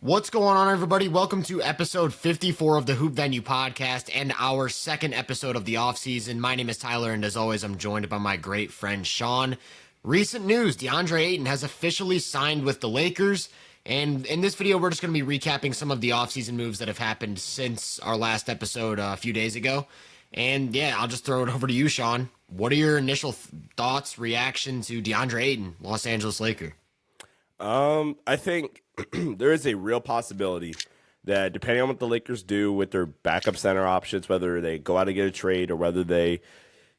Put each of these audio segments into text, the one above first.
What's going on, everybody? Welcome to episode 54 of the Hoop Venue podcast and our second episode of the offseason. My name is Tyler, and as always, I'm joined by my great friend Sean. Recent news, Deandre Ayton has officially signed with the Lakers, and in this video, we're just going to be recapping some of the offseason moves that have happened since our last episode a few days ago. And yeah, I'll just throw it over to you, Sean. What are your initial thoughts, reaction to Deandre Ayton, Los Angeles Laker? I think there is a real possibility that depending on what the Lakers do with their backup center options, whether they go out and get a trade or whether they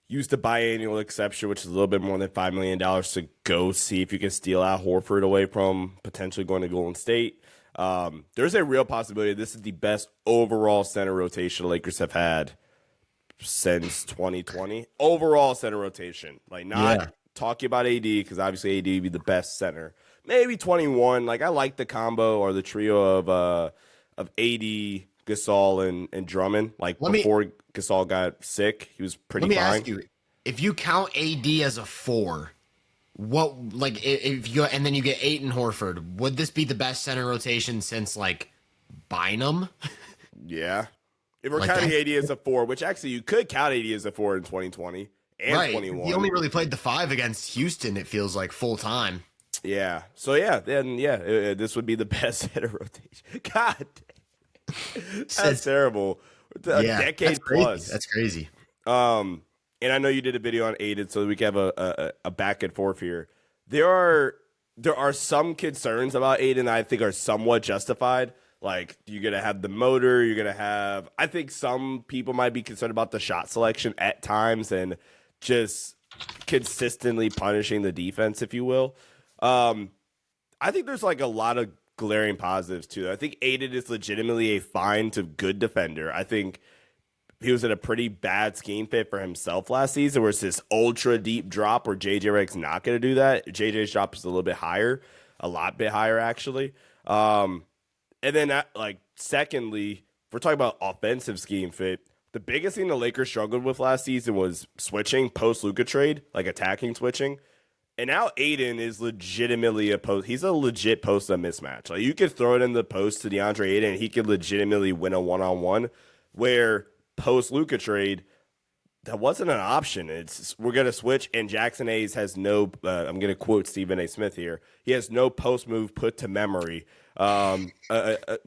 use the biannual exception, which is a little bit more than $5 million to go see if you can steal Al Horford away from potentially going to Golden State. There's a real possibility this is the best overall center rotation the Lakers have had since 2020. Overall center rotation. Like not talking about AD because obviously AD would be the best center. Maybe 21. Like I like the combo or the trio of AD, Gasol, and Drummond. Like before Gasol got sick, he was pretty fine. Let me ask you, if you count AD as a 4, what if you and then you get Ayton Horford, would this be the best center rotation since like Bynum? Yeah. If we're counting AD as a 4, which actually you could count AD as a 4 in 2020 and 21. He only really played the 5 against Houston, it feels like, full time. Yeah. So, this would be the best center rotation. God, that's terrible. A decade plus. That's crazy. And I know you did a video on Ayton, so we can have a back and forth here. There are some concerns about Ayton I think are somewhat justified. Like, you're going to have the motor. You're going to have – I think some people might be concerned about the shot selection at times and just consistently punishing the defense, if you will. I think there's like a lot of glaring positives too. I think Ayton is legitimately a fine to good defender. I think he was in a pretty bad scheme fit for himself last season where it's this ultra deep drop where JJ Redick's not going to do that. JJ's drop is a little bit higher, a lot bit higher actually. And then secondly, if we're talking about offensive scheme fit, the biggest thing the Lakers struggled with last season was switching post-Luka trade, like attacking switching. And now Ayton is legitimately he's a legit post-up mismatch. Like you could throw it in the post to DeAndre Ayton and he could legitimately win a one-on-one where post-Luka trade, that wasn't an option. We're going to switch and Jackson Hayes has no, I'm going to quote Stephen A. Smith here. He has no post move put to memory going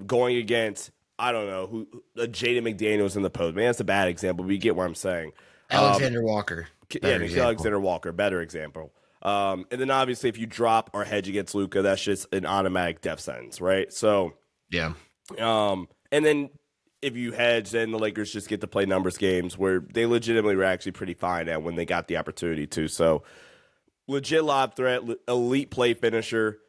against, I don't know, Jaden McDaniels in the post. Man, that's a bad example, but you get what I'm saying. Alexander Walker. Alexander Walker, better example. And then obviously if you drop or hedge against Luka, that's just an automatic death sentence, right? So yeah. And then if you hedge, then the Lakers just get to play numbers games where they legitimately were actually pretty fine at when they got the opportunity to. So legit lob threat, elite play finisher.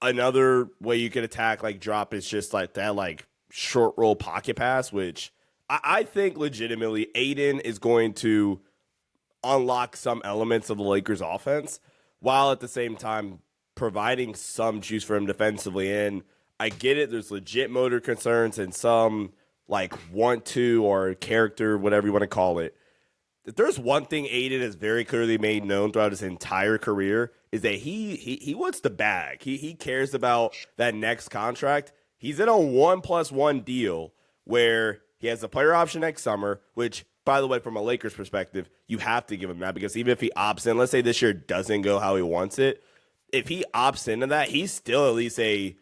Another way you could attack like drop is just like that like short roll pocket pass, which I think legitimately Ayton is going to unlock some elements of the Lakers offense while at the same time providing some juice for him defensively. And I get it. There's legit motor concerns and some like want to or character, whatever you want to call it. If there's one thing Ayton has very clearly made known throughout his entire career is that he wants the bag. He cares about that next contract. He's in a 1+1 deal where he has a player option next summer, which, by the way, from a Lakers perspective, you have to give him that because even if he opts in, let's say this year doesn't go how he wants it, if he opts into that, he's still at least a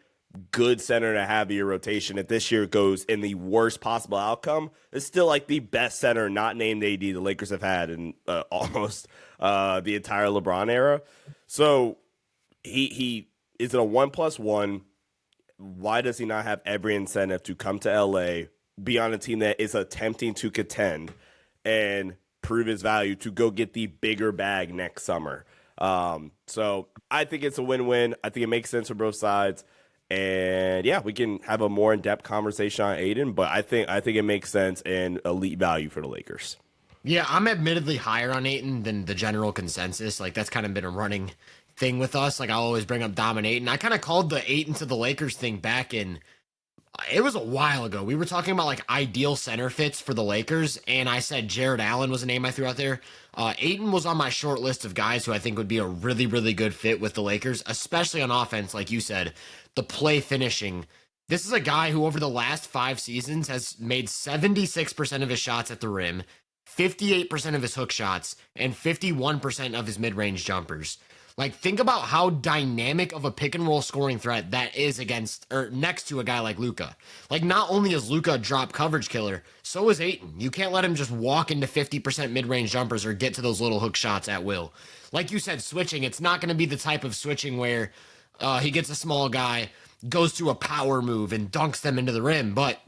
good center to have in your rotation. If this year goes in the worst possible outcome, it's still like the best center not named AD the Lakers have had in almost the entire LeBron era. So he is in a 1+1. Why does he not have every incentive to come to LA, be on a team that is attempting to contend, and prove his value to go get the bigger bag next summer? So I think it's a win-win. I think it makes sense for both sides. And yeah, we can have a more in-depth conversation on Ayton, but I think it makes sense and elite value for the Lakers. Yeah, I'm admittedly higher on Ayton than the general consensus. Like that's kind of been a running thing with us. Like I'll always bring up Ayton. I kind of called the Ayton to the Lakers thing back in, it was a while ago. We were talking about like ideal center fits for the Lakers, and I said Jared Allen was a name I threw out there. Ayton was on my short list of guys who I think would be a really, really good fit with the Lakers, especially on offense, like you said. The play finishing This is a guy who over the last 5 seasons has made 76% of his shots at the rim, 58% of his hook shots, and 51% of his mid-range jumpers. Like, think about how dynamic of a pick and roll scoring threat that is against or next to a guy like Luka. Like, not only is Luka a drop coverage killer, so is Ayton. You can't let him just walk into 50% mid-range jumpers or get to those little hook shots at will. Like you said, switching, it's not going to be the type of switching where he gets a small guy, goes to a power move, and dunks them into the rim, but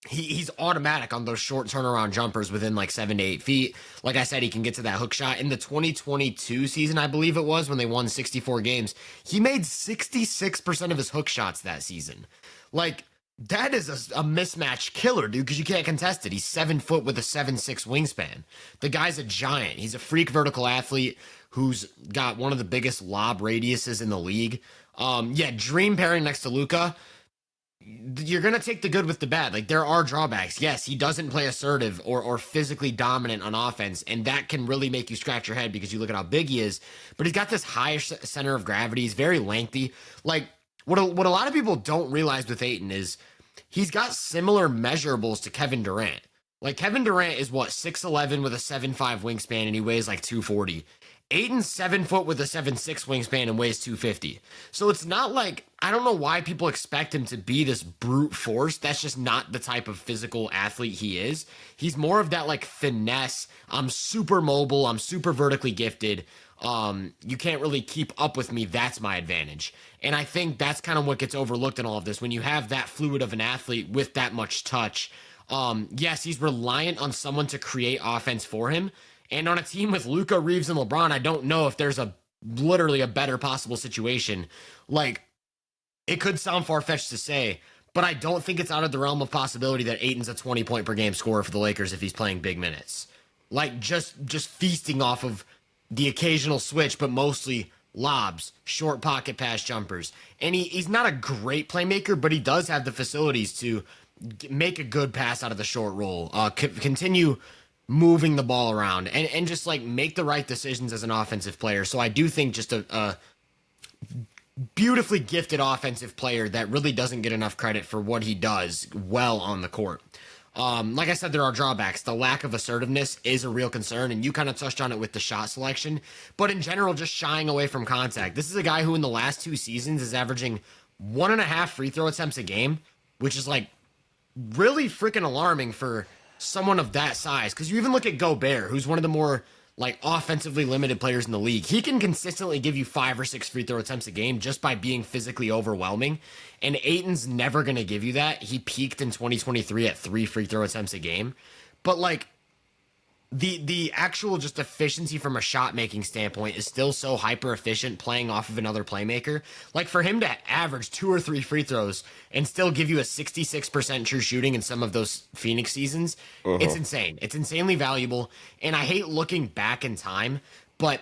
he's automatic on those short turnaround jumpers within like 7 to 8 feet. Like I said, he can get to that hook shot. In the 2022 season, I believe it was, when they won 64 games, he made 66% of his hook shots that season. Like, that is a mismatch killer, dude, because you can't contest it. He's 7 foot with a 7'6" wingspan. The guy's a giant. He's a freak vertical athlete who's got one of the biggest lob radiuses in the league. Yeah, dream pairing next to Luka. You're going to take the good with the bad. Like, there are drawbacks. Yes, he doesn't play assertive or physically dominant on offense, and that can really make you scratch your head because you look at how big he is. But he's got this high center of gravity. He's very lengthy. Like, what a lot of people don't realize with Ayton is he's got similar measurables to Kevin Durant. Like, Kevin Durant is, 6'11" with a 7'5" wingspan, and he weighs like 240. Ayton's 7 foot with a 7'6" wingspan and weighs 250. So it's not like, I don't know why people expect him to be this brute force. That's just not the type of physical athlete he is. He's more of that like finesse. I'm super mobile. I'm super vertically gifted. You can't really keep up with me. That's my advantage. And I think that's kind of what gets overlooked in all of this. When you have that fluid of an athlete with that much touch, yes, he's reliant on someone to create offense for him. And on a team with Luka, Reeves, and LeBron, I don't know if there's literally a better possible situation. Like, it could sound far-fetched to say, but I don't think it's out of the realm of possibility that Ayton's a 20-point-per-game scorer for the Lakers if he's playing big minutes. Like, just feasting off of the occasional switch, but mostly lobs, short pocket pass jumpers. And he's not a great playmaker, but he does have the facilities to make a good pass out of the short roll, continue moving the ball around, and just like make the right decisions as an offensive player. So I do think just a beautifully gifted offensive player that really doesn't get enough credit for what he does well on the court. Like I said, there are drawbacks. The lack of assertiveness is a real concern, and you kind of touched on it with the shot selection, but in general, just shying away from contact. This is a guy who in the last 2 seasons is averaging 1.5 free throw attempts a game, which is like really freaking alarming for someone of that size. Because you even look at Gobert, who's one of the more like offensively limited players in the league. He can consistently give you 5 or 6 free throw attempts a game just by being physically overwhelming. And Ayton's never going to give you that. He peaked in 2023 at 3 free throw attempts a game. But like the actual just efficiency from a shot making standpoint is still so hyper efficient playing off of another playmaker. Like, for him to average 2 or 3 free throws and still give you a 66% true shooting in some of those Phoenix seasons, it's insane. It's insanely valuable. And I hate looking back in time, but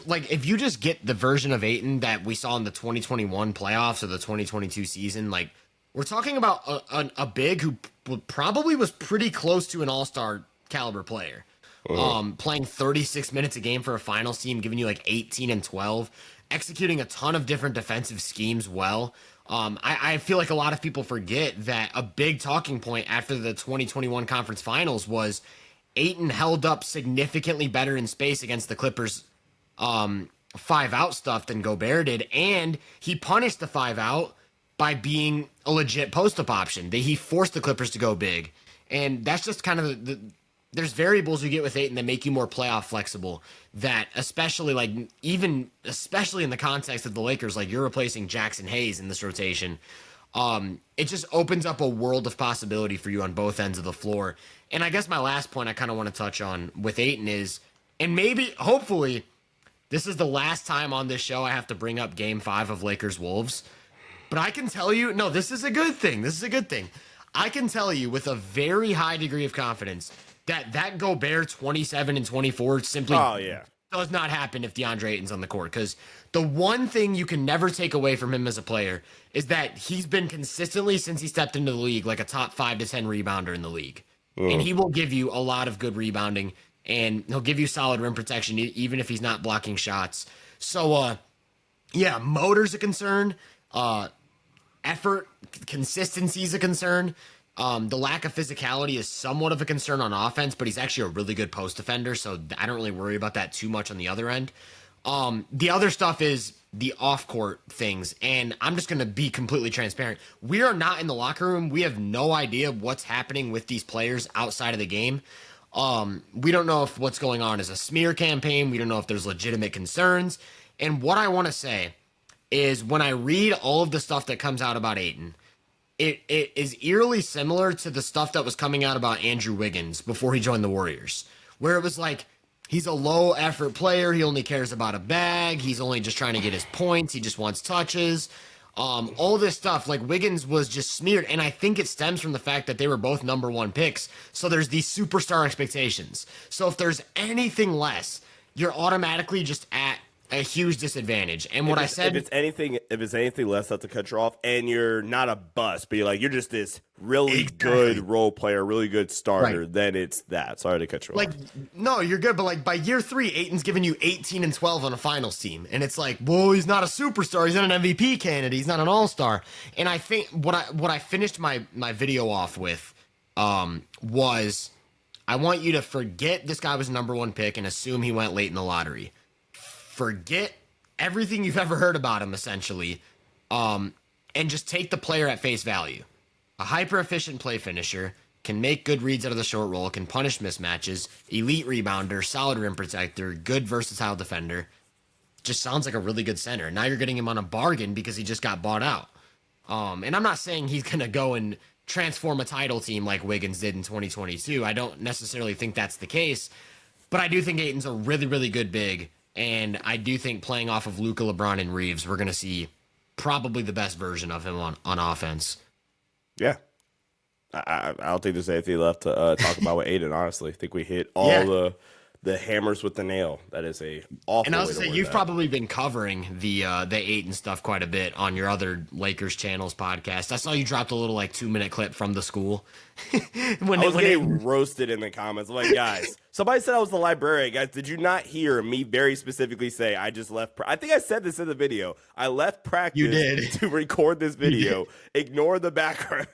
like, if you just get the version of Ayton that we saw in the 2021 playoffs or the 2022 season, like, we're talking about a big who probably was pretty close to an all-star caliber player, playing 36 minutes a game for a finals team, giving you like 18 and 12, executing a ton of different defensive schemes well. I feel like a lot of people forget that a big talking point after the 2021 conference finals was Ayton held up significantly better in space against the Clippers 5-out stuff than Gobert did, and he punished the 5-out by being a legit post-up option. He forced the Clippers to go big, and that's just kind of there's variables you get with Ayton that make you more playoff flexible, that especially in the context of the Lakers, like, you're replacing Jackson Hayes in this rotation. It just opens up a world of possibility for you on both ends of the floor. And I guess my last point I kind of want to touch on with Ayton is, and maybe, hopefully, this is the last time on this show I have to bring up Game 5 of Lakers-Wolves. But I can tell you, no, this is a good thing. This is a good thing. I can tell you with a very high degree of confidence that Gobert 27 and 24 simply does not happen if Deandre Ayton's on the court. Because the one thing you can never take away from him as a player is that he's been consistently, since he stepped into the league, like a top 5 to 10 rebounder in the league. And he will give you a lot of good rebounding, and he'll give you solid rim protection even if he's not blocking shots. So, yeah, motor's a concern. effort consistency is a concern. The lack of physicality is somewhat of a concern on offense, but he's actually a really good post defender, so I don't really worry about that too much on the other end. The other stuff is the off-court things, and I'm just going to be completely transparent. We are not in the locker room. We have no idea what's happening with these players outside of the game. We don't know if what's going on is a smear campaign. We don't know if there's legitimate concerns. And what I want to say is when I read all of the stuff that comes out about Ayton, it is eerily similar to the stuff that was coming out about Andrew Wiggins before he joined the Warriors, where it was like, he's a low effort player. He only cares about a bag. He's only just trying to get his points. He just wants touches. All this stuff, like Wiggins was just smeared. And I think it stems from the fact that they were both number 1 picks. So there's these superstar expectations. So if there's anything less, you're automatically just at a huge disadvantage. And what I said, if it's anything less, that's a cut you off, and you're not a bust, but you're just this really good role player, really good starter. Right. Then it's that. Sorry to cut you off. No, you're good. But by year 3, Ayton's giving you 18 and 12 on a finals team, and it's like, well, he's not a superstar. He's not an MVP candidate. He's not an all-star. And I think what I finished my video off with was, I want you to forget this guy was number 1 pick and assume he went late in the lottery. Forget everything you've ever heard about him, essentially, and just take the player at face value. A hyper-efficient play finisher, can make good reads out of the short roll, can punish mismatches, elite rebounder, solid rim protector, good versatile defender. Just sounds like a really good center. Now you're getting him on a bargain because he just got bought out. And I'm not saying he's going to go and transform a title team like Wiggins did in 2022. I don't necessarily think that's the case, but I do think Ayton's a really, really good big. And I do think playing off of Luka, LeBron, and Reeves, we're going to see probably the best version of him on offense. Yeah. I don't think there's anything left to talk about with Ayton, honestly. I think we hit all the hammers with the nail. That is a awful. And I was going to say, you've probably been covering the Ayton stuff quite a bit on your other Lakers channels podcast. I saw you dropped a little 2-minute clip from the school. I was getting roasted in the comments. I'm like, guys, somebody said I was the librarian. Guys, did you not hear me very specifically say I just left? I think I said this in the video. I left practice to record this video. Ignore the background.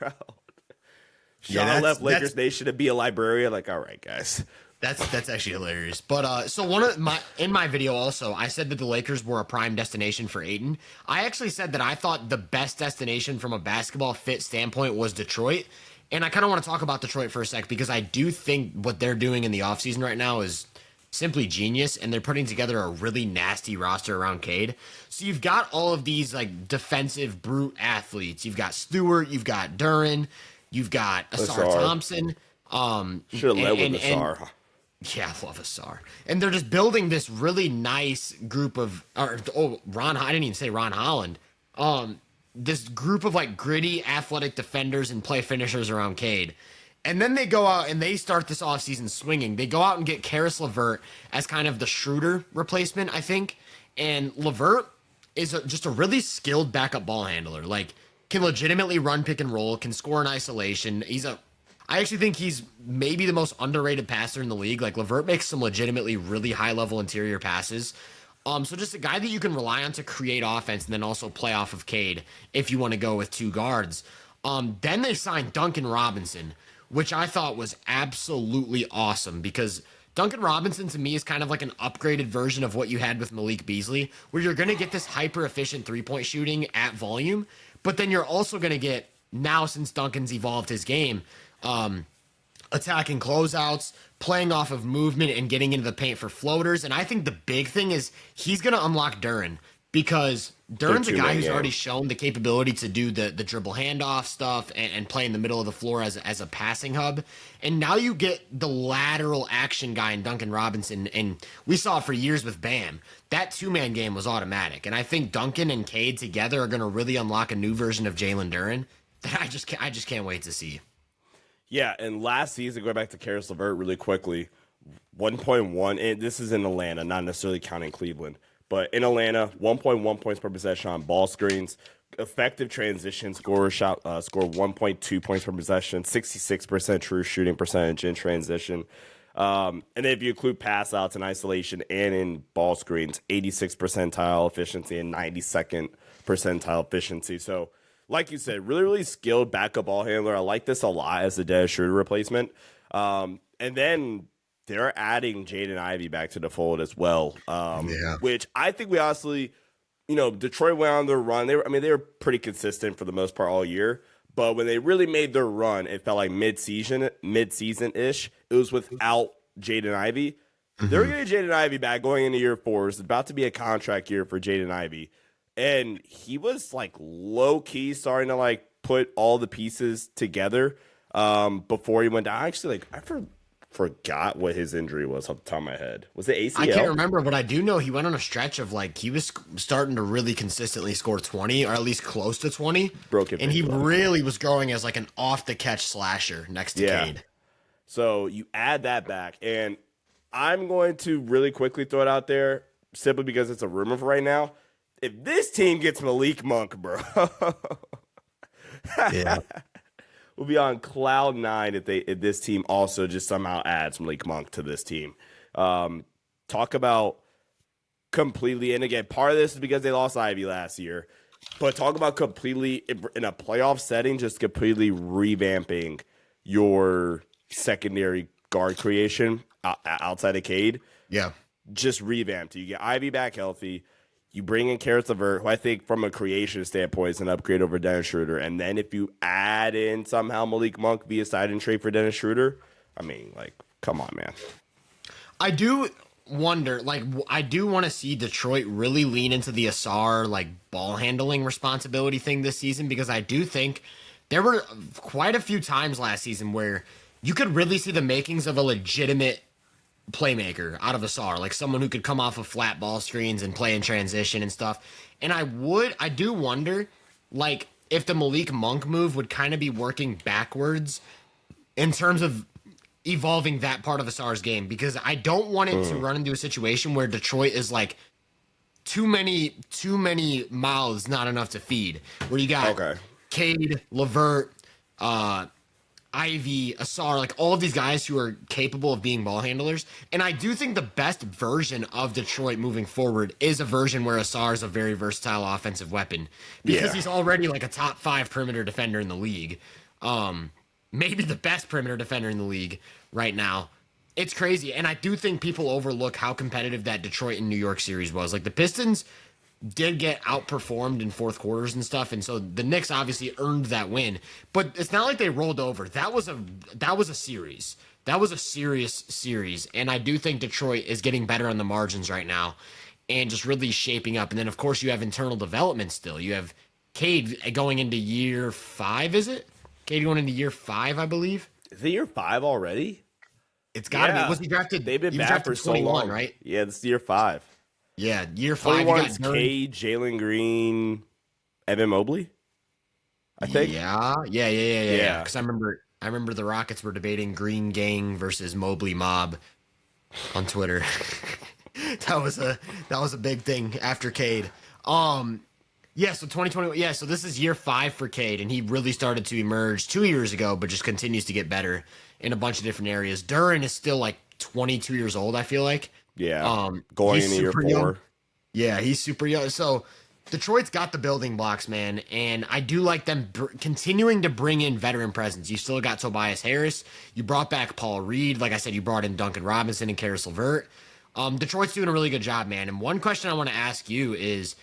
Sean left Lakers Nation to be a librarian. Like, all right, guys. That's actually hilarious. But so in my video also, I said that the Lakers were a prime destination for Ayton. I actually said that I thought the best destination from a basketball fit standpoint was Detroit. And I kind of want to talk about Detroit for a sec because I do think what they're doing in the offseason right now is simply genius, and they're putting together a really nasty roster around Cade. So you've got all of these defensive brute athletes. You've got Stewart, you've got Duren, you've got Asar Thompson. Should have led with Asar. Yeah, I love Asar. And they're just building this really nice group of I didn't even say Ron Holland. This group of gritty athletic defenders and play finishers around Cade. And then they go out and they start this offseason swinging. They go out and get Karis LeVert as kind of the Schroeder replacement, I think. And LeVert is just a really skilled backup ball handler. Can legitimately run pick and roll, can score in isolation. I actually think he's maybe the most underrated passer in the league. LeVert makes some legitimately really high-level interior passes. So just a guy that you can rely on to create offense and then also play off of Cade if you want to go with 2 guards. Then they signed Duncan Robinson, which I thought was absolutely awesome because Duncan Robinson to me is kind of like an upgraded version of what you had with Malik Beasley, where you're going to get this hyper-efficient three-point shooting at volume, but then you're also going to get, now since Duncan's evolved his game, attacking closeouts, playing off of movement, and getting into the paint for floaters. And I think the big thing is he's going to unlock Duren because Duren's a guy who's already shown the capability to do the dribble handoff stuff and play in the middle of the floor as a passing hub. And now you get the lateral action guy in Duncan Robinson. And we saw it for years with Bam. That 2-man game was automatic. And I think Duncan and Cade together are going to really unlock a new version of Jalen Duren that I just can't wait to see. Yeah, and last season, going back to Karis LeVert really quickly, 1.1, and this is in Atlanta, not necessarily counting Cleveland, but in Atlanta, 1.1 points per possession on ball screens, effective transition score 1.2 points per possession, 66% true shooting percentage in transition. And then if you include pass outs in isolation and in ball screens, 86th percentile efficiency and 92nd percentile efficiency. So like you said, really, really skilled backup ball handler. I like this a lot as the Dennis Schroeder replacement. And then they're adding Jaden Ivey back to the fold as well, which I think we honestly, Detroit went on their run. They were pretty consistent for the most part all year. But when they really made their run, it felt like mid-season-ish. It was without Jaden Ivey. They're getting Jaden Ivey back going into year 4. It's about to be a contract year for Jaden Ivey. And he was like low-key starting to like put all the pieces together before he went down. Actually, I forgot what his injury was off the top of my head. Was it ACL? I can't remember, but I do know he went on a stretch of like he was starting to really consistently score 20 or at least close to 20. And he really was growing as like an off-the-catch slasher next to Cade. So you add that back, and I'm going to really quickly throw it out there simply because it's a rumor for right now. If this team gets Malik Monk, bro, we'll be on cloud 9 if this team also just somehow adds Malik Monk to this team. Talk about completely, and again, part of this is because they lost Ivy last year, but talk about completely in a playoff setting, just completely revamping your secondary guard creation outside of Cade. Yeah. Just revamped. You get Ivy back healthy. You bring in Karis LeVert, who I think from a creation standpoint is an upgrade over Dennis Schroeder. And then if you add in somehow Malik Monk via side and trade for Dennis Schroeder, I mean, like, come on, man. I do wonder, like, I do want to see Detroit really lean into the Asar, like, ball handling responsibility thing this season, because I do think there were quite a few times last season where you could really see the makings of a legitimate playmaker out of Asar, like someone who could come off of flat ball screens and play in transition and stuff. And I do wonder, like, if the Malik Monk move would kind of be working backwards in terms of evolving that part of Asar's game, because I don't want it to run into a situation where Detroit is like too many mouths, not enough to feed. Where you got Cade, LeVert, Ivy, Asar, like all of these guys who are capable of being ball handlers. And I do think the best version of Detroit moving forward is a version where Asar is a very versatile offensive weapon, because he's already like a top 5 perimeter defender in the league. Maybe the best perimeter defender in the league right now. It's crazy. And I do think people overlook how competitive that Detroit and New York series was. Like, the Pistons did get outperformed in fourth quarters and stuff, and so the Knicks obviously earned that win. But it's not like they rolled over. That was a series. That was a serious series, and I do think Detroit is getting better on the margins right now and just really shaping up. And then, of course, you have internal development still. You have Cade going into year 5, is it? Cade going into year 5, I believe. Is it year 5 already? It's got to be. Was he drafted? They've been back for so long, right? Yeah, this is year 5. Yeah, year 5. 21's Cade, Jalen Green, Evan Mobley, I think. Yeah. Because I remember the Rockets were debating Green Gang versus Mobley Mob on Twitter. that was a big thing after Cade. Yeah, so 2020. Yeah, so this is year 5 for Cade, and he really started to emerge 2 years ago, but just continues to get better in a bunch of different areas. Duren is still like 22 years old, I feel like. Yeah, going into year 4. Young. Yeah, he's super young. So Detroit's got the building blocks, man, and I do like them continuing to bring in veteran presence. You still got Tobias Harris. You brought back Paul Reed. Like I said, you brought in Duncan Robinson and Karis LeVert. Detroit's doing a really good job, man. And one question I want to ask you is,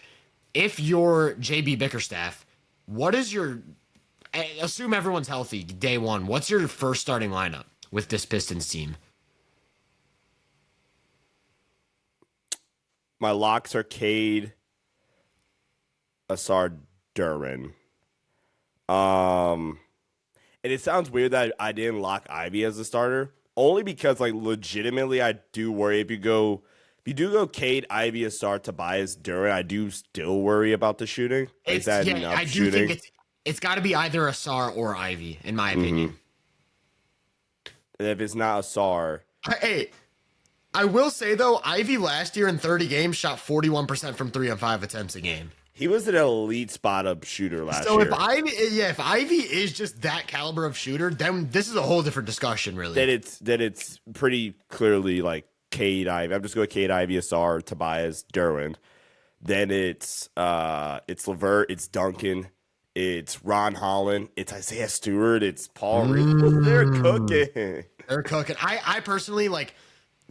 if you're JB Bickerstaff, what is your – assume everyone's healthy day one. What's your first starting lineup with this Pistons team? My locks are Cade, Asar, Duren. And it sounds weird that I didn't lock Ivy as a starter, only because, like, legitimately I do worry if you do go Cade, Ivy, Asar, Tobias, Duren, I do still worry about the shooting. Is that enough shooting? I do think it's got to be either Asar or Ivy, in my opinion. And if it's not Asar... Hey, I will say, though, Ivy last year in 30 games shot 41% from 3 on 5 attempts a game. He was an elite spot-up shooter last year. So if Ivy is just that caliber of shooter, then this is a whole different discussion, really. That it's pretty clearly like Cade, Ivy. I'm just going Cade, Ivy, Asar, Tobias, Duren. Then it's LeVert, it's Duncan, It's Ron Holland. It's Isaiah Stewart. It's Paul Reed. They're cooking. They're cooking. I personally, like,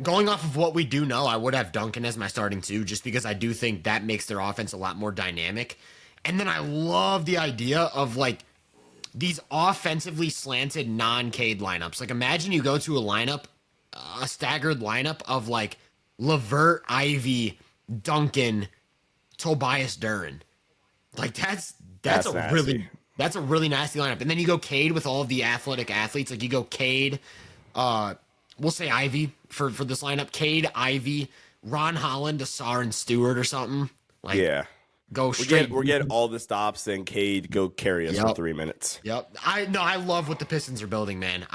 going off of what we do know, I would have Duncan as my starting two, just because I do think that makes their offense a lot more dynamic. And then I love the idea of, like, these offensively slanted non-Cade lineups. Like, imagine you go to a staggered lineup of, like, LeVert, Ivy, Duncan, Tobias Duren. Like, that's a nasty. really nasty lineup. And then you go Cade with all of the athletic athletes. Like, you go Cade, we'll say Ivy for this lineup. Cade, Ivy, Ron Holland, Asar, and Stewart or something. Like, Yeah. Go straight. We're getting all the stops, and Cade go carry us for 3 minutes. Yep. I love what the Pistons are building, man.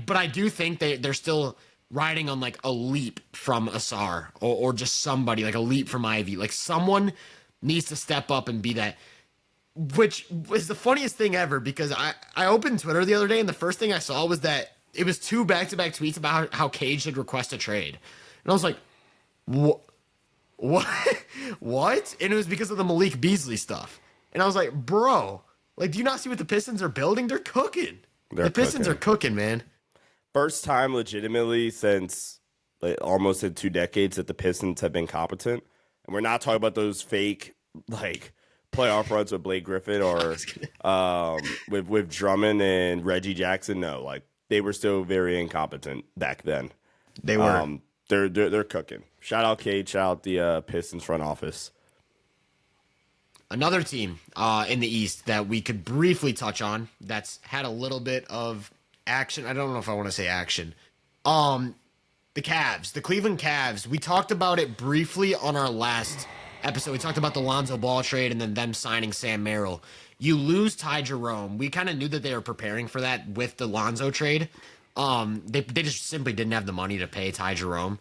But I do think they're still riding on, like, a leap from Asar or just somebody, like a leap from Ivy. Like, someone needs to step up and be that. Which was the funniest thing ever, because I opened Twitter the other day, and the first thing I saw was that it was 2 back-to-back tweets about how Cade should request a trade. And I was like, what? What? And it was because of the Malik Beasley stuff. And I was like, bro, like, do you not see what the Pistons are building? They're cooking. The Pistons are cooking, man. First time legitimately since, like, almost in 2 decades that the Pistons have been competent. And we're not talking about those fake, like, playoff runs with Blake Griffin or with Drummond and Reggie Jackson. No, like, they were still very incompetent back then. They were. They're cooking. Shout out Cade. Shout out the Pistons front office. Another team in the East that we could briefly touch on that's had a little bit of action. I don't know if I want to say action. The Cavs, the Cleveland Cavs. We talked about it briefly on our last episode. We talked about the Lonzo Ball trade and then them signing Sam Merrill. You lose Ty Jerome. We kind of knew that they were preparing for that with the Lonzo trade. They just simply didn't have the money to pay Ty Jerome.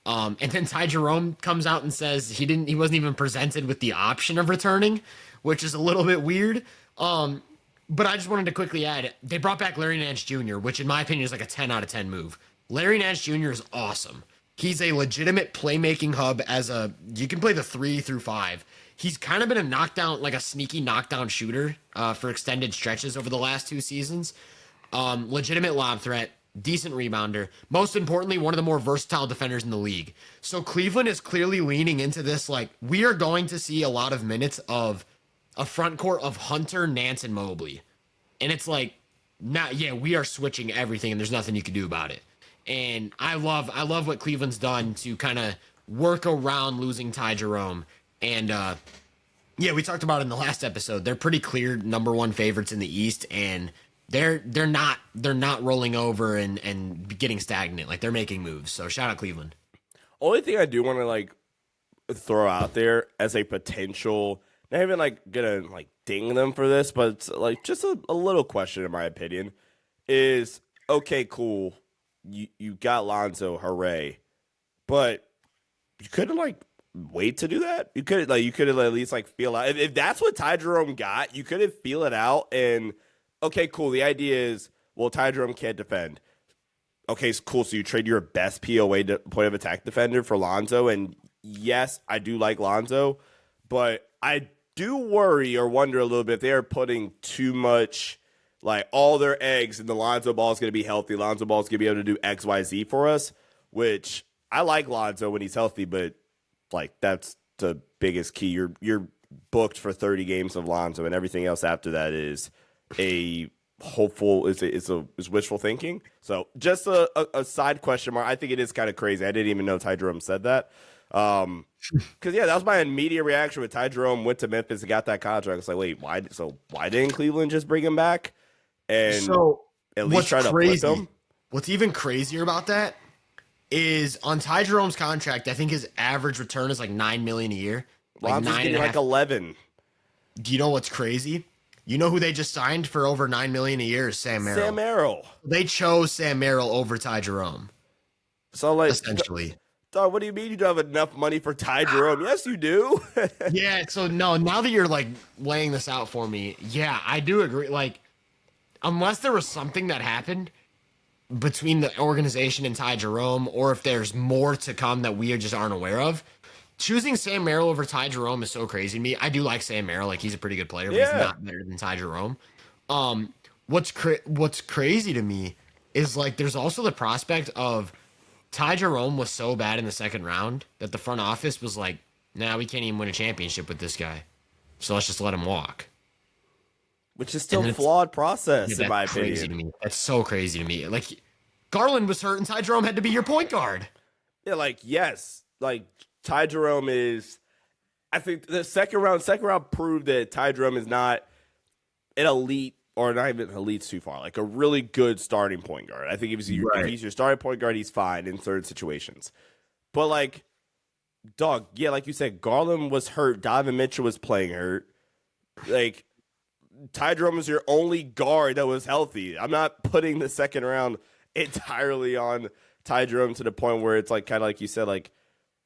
And then Ty Jerome comes out and says he wasn't even presented with the option of returning, which is a little bit weird. But I just wanted to quickly add, they brought back Larry Nance Jr., which in my opinion is like a 10 out of 10 move. Larry Nance Jr. is awesome. He's a legitimate playmaking hub you can play the 3 through 5. He's kind of been a sneaky knockdown shooter for extended stretches over the last 2 seasons. Legitimate lob threat, decent rebounder. Most importantly, one of the more versatile defenders in the league. So Cleveland is clearly leaning into this. Like, we are going to see a lot of minutes of a front court of Hunter, Nance, and Mobley. And it's like, we are switching everything, and there's nothing you can do about it. And I love what Cleveland's done to kind of work around losing Ty Jerome. And we talked about it in the last episode. They're pretty clear number 1 favorites in the East, and they're not rolling over and getting stagnant. Like, they're making moves. So shout out Cleveland. Only thing I do want to, like, throw out there as a potential, not even like gonna like ding them for this, but it's like just a little question in my opinion, is okay, cool. You got Lonzo, hooray. But you couldn't like wait to do that. You could have at least like feel out. If that's what Ty Jerome got, you could have feel it out and okay, cool. The idea is, well, Ty Jerome can't defend. Okay, cool. So you trade your best POA point of attack defender for Lonzo. And yes, I do like Lonzo, but I do worry or wonder a little bit if they are putting too much, like all their eggs in the Lonzo Ball is going to be healthy. Lonzo Ball is going to be able to do X, Y, Z for us, which I like Lonzo when he's healthy, but like that's the biggest key. You're booked for 30 games of Lonzo, and everything else after that is a hopeful is wishful thinking. So just a side question mark. I think it is kind of crazy. I didn't even know Ty Jerome said that. Because that was my immediate reaction when Ty Jerome went to Memphis and got that contract. It's like, wait, why didn't Cleveland just bring him back and at least try to flip him? What's even crazier about that is on Ty Jerome's contract, I think his average return is like $9 million a year. Lonzo's getting like 11. Do you know what's crazy? You know who they just signed for over $9 million a year is Sam Merrill. Sam Merrill. They chose Sam Merrill over Ty Jerome. So like essentially. Dog, what do you mean you don't have enough money for Ty Jerome? Yes, you do. Yeah, so no, now that you're like laying this out for me, yeah, I do agree. Like, unless there was something that happened between the organization and Ty Jerome, or if there's more to come that we just aren't aware of, choosing Sam Merrill over Ty Jerome is so crazy to me. I do like Sam Merrill, like he's a pretty good player, but he's Yeah. not better than Ty Jerome. What's crazy to me is like there's also the prospect of Ty Jerome was so bad in the second round that the front office was like, nah, we can't even win a championship with this guy. So let's just let him walk. Which is still a flawed process, Yeah, in my that's crazy opinion. to me. That's so crazy to me. Like Garland was hurt and Ty Jerome had to be your point guard. Yeah, like, yes. Like, Ty Jerome is. I think the second round proved that Ty Jerome is not an elite, or not even elite's too far, like a really good starting point guard. I think if he's your starting point guard, he's fine in certain situations. But, like, dog, yeah, like you said, Garland was hurt. Donovan Mitchell was playing hurt. Like, Ty Jerome was your only guard that was healthy. I'm not putting the second round entirely on Ty Jerome to the point where it's like kind of like you said, like,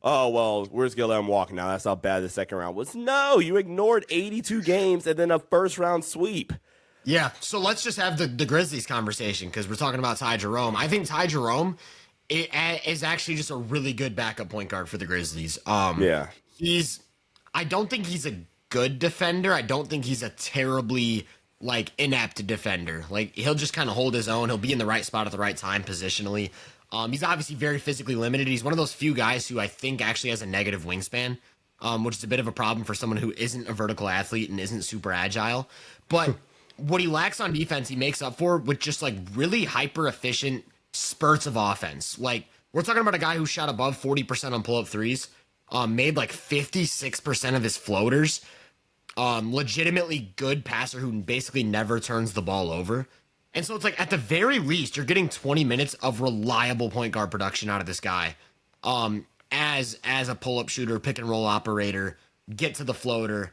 oh, well, we're just going to let him walk now. That's how bad the second round was. No, you ignored 82 games and then a first-round sweep. Yeah, so let's just have the Grizzlies conversation because we're talking about Ty Jerome. I think Ty Jerome is actually just a really good backup point guard for the Grizzlies. Yeah. I don't think he's a good defender. I don't think he's a terribly, like, inept defender. Like, he'll just kind of hold his own. He'll be in the right spot at the right time positionally. He's obviously very physically limited. He's one of those few guys who I think actually has a negative wingspan, which is a bit of a problem for someone who isn't a vertical athlete and isn't super agile. But what he lacks on defense, he makes up for with just like really hyper efficient spurts of offense. Like we're talking about a guy who shot above 40% on pull-up threes, made like 56% of his floaters, legitimately good passer who basically never turns the ball over. And so it's like, at the very least, you're getting 20 minutes of reliable point guard production out of this guy. As a pull-up shooter, pick and roll operator, get to the floater.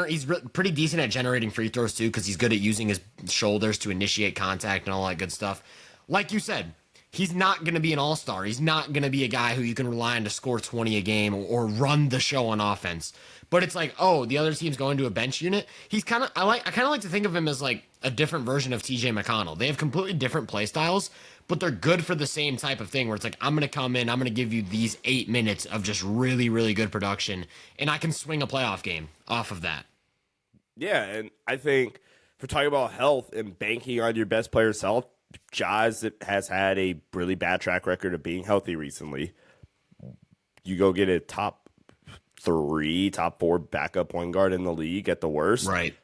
He's pretty decent at generating free throws too, because he's good at using his shoulders to initiate contact and all that good stuff. Like you said, he's not going to be an all-star. He's not going to be a guy who you can rely on to score 20 a game or run the show on offense. But it's like, oh, the other team's going to a bench unit. He's kind of, I kind of like to think of him as like a different version of TJ McConnell. They have completely different play styles, but they're good for the same type of thing where it's like, I'm going to come in, I'm going to give you these 8 minutes of just really, really good production, and I can swing a playoff game off of that. Yeah, and I think for talking about health and banking on your best player's health, Jazz has had a really bad track record of being healthy recently. You go get a top 4 backup point guard in the league at the worst. Right.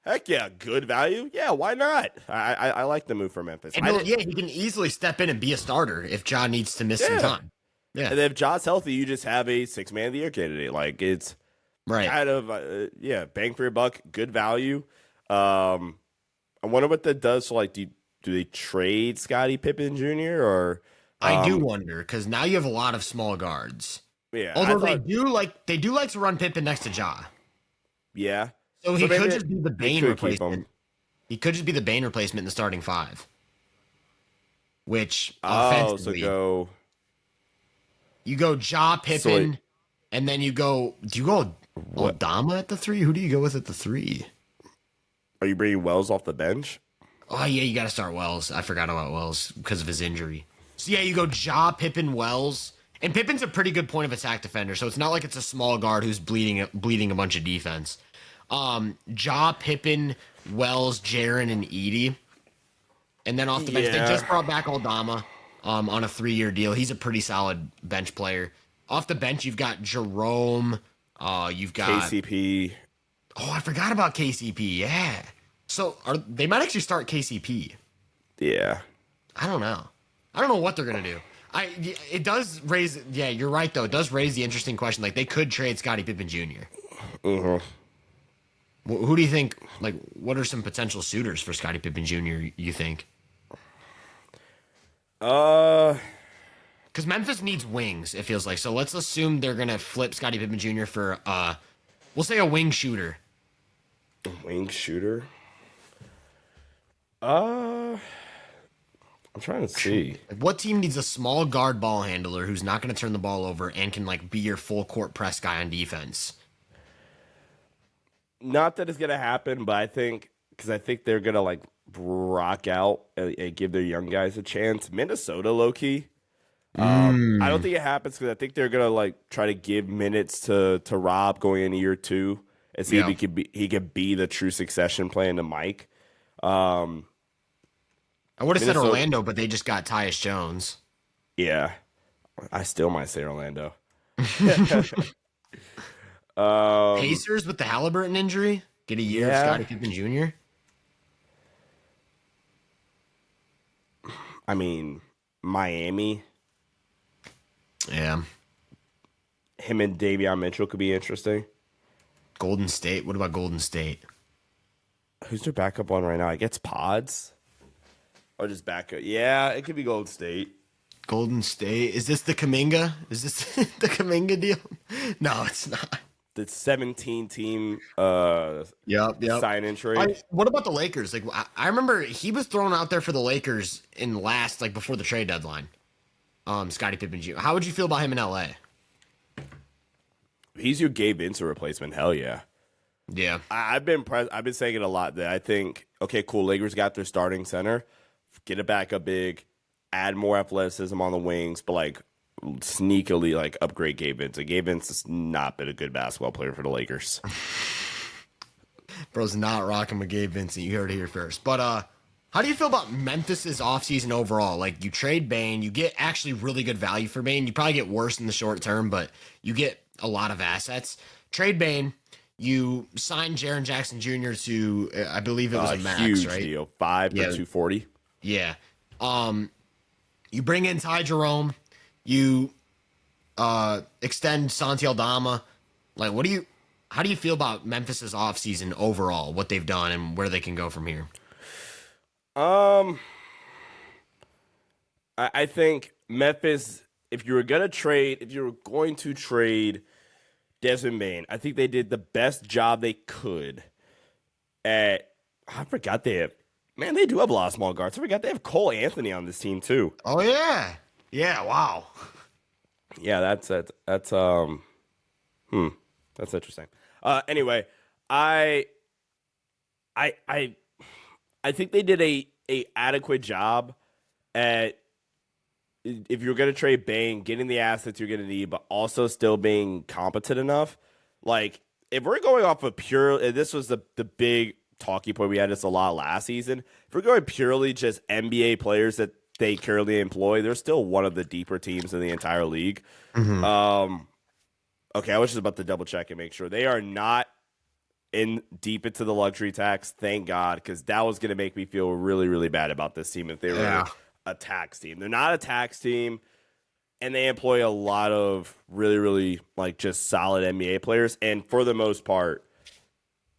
Heck yeah, good value. Yeah, why not? I like the move for Memphis. And he can easily step in and be a starter if Ja needs to miss some time. Yeah. And if Ja's healthy, you just have a 6-man of the year candidate. Like, it's kind of, bang for your buck, good value. I wonder what that does. So, like, do they trade Scottie Pippen Jr. or? I do wonder, because now you have a lot of small guards. Yeah. Although they do like to run Pippen next to Ja. Yeah. So he could just be the Bane replacement. He could just be the Bane replacement in the starting 5. Which offensively, you go Ja, Pippen, and then do you go Aldama at the 3? Who do you go with at the 3? Are you bringing Wells off the bench? Oh yeah, you got to start Wells. I forgot about Wells because of his injury. So yeah, you go Ja, Pippen, Wells. And Pippen's a pretty good point of attack defender, so it's not like it's a small guard who's bleeding a bunch of defense. Ja, Pippen, Wells, Jaren, and Edey. And then off the bench, they just brought back Aldama on a 3-year deal. He's a pretty solid bench player. Off the bench, you've got Jerome. You've got KCP. Oh, I forgot about KCP. Yeah. So they might actually start KCP. Yeah. I don't know what they're gonna do. It does raise. Yeah, you're right though. It does raise the interesting question. Like they could trade Scottie Pippen Jr. Who do you think? Like, what are some potential suitors for Scottie Pippen Jr. You think? Because Memphis needs wings. It feels like. So let's assume they're gonna flip Scottie Pippen Jr. for we'll say a wing shooter. A wing shooter. I'm trying to see. What team needs a small guard ball handler who's not going to turn the ball over and can like be your full court press guy on defense? Not that it's going to happen, but I think they're going to like rock out and give their young guys a chance. Minnesota, low key. I don't think it happens because I think they're gonna like try to give minutes to Rob going into year 2 and see if he could be the true succession plan to Mike. I would have said Minnesota- Orlando, but they just got Tyus Jones. Yeah, I still might say Orlando. Pacers with the Halliburton injury get a year of Scottie Pippen Jr. I mean, Miami. Yeah. Him and Davion Mitchell could be interesting. Golden State. What about Golden State? Who's their backup one right now? I guess Pods. Or just backup. Yeah, it could be Golden State. Golden State. Is this the Kuminga? Is this the Kuminga deal? No, it's not. The 17-team sign-in trade. What about the Lakers? Like, I remember he was thrown out there for the Lakers in last, like before the trade deadline. Scottie Pippen Jr. How would you feel about him in LA? He's your Gabe Vincent replacement. Hell yeah. Yeah. I've been saying it a lot that I think, okay, cool, Lakers got their starting center. Get a backup big, add more athleticism on the wings, but like sneakily like upgrade Gabe Vincent. Gabe Vincent's not been a good basketball player for the Lakers. Bro's not rocking with Gabe Vincent. You heard it here first. But how do you feel about Memphis's offseason overall? Like, you trade Bane, you get actually really good value for Bane. You probably get worse in the short term, but you get a lot of assets. Trade Bane, you sign Jaren Jackson Jr. to, I believe it was a max, huge right? deal, 5 for $240. Yeah. You bring in Ty Jerome, you extend Santi Aldama. Like, how do you feel about Memphis's offseason overall, what they've done and where they can go from here? I think Memphis, if you were going to trade Desmond Bane, I think they did the best job they could at, I forgot they do have a lot of small guards. I forgot they have Cole Anthony on this team too. Oh yeah. Yeah, wow. Yeah, that's interesting. Anyway, I think they did a adequate job at, if you're going to trade Bane, getting the assets you're going to need, but also still being competent enough. Like, if we're going off of pure, this was the big talking point we had this a lot last season. If we're going purely just NBA players that they currently employ, they're still one of the deeper teams in the entire league. Mm-hmm. Okay, I was just about to double check and make sure they are not in deep into the luxury tax. Thank God, because that was going to make me feel really, really bad about this team if they were a tax team. They're not a tax team, and they employ a lot of really, really like just solid NBA players. And for the most part,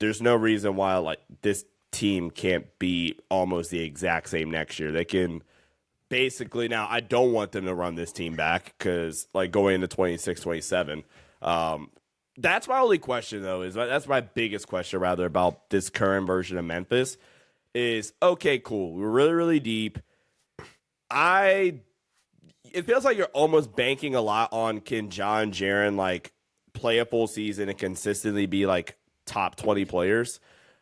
there's no reason why like this team can't be almost the exact same next year. They can basically, now I don't want them to run this team back because like going into 26, 27, that's my only question though, that's my biggest question rather about this current version of Memphis is, okay, cool. We're really, really deep. It feels like you're almost banking a lot on can John Jaren like play a full season and consistently be like top 20 players.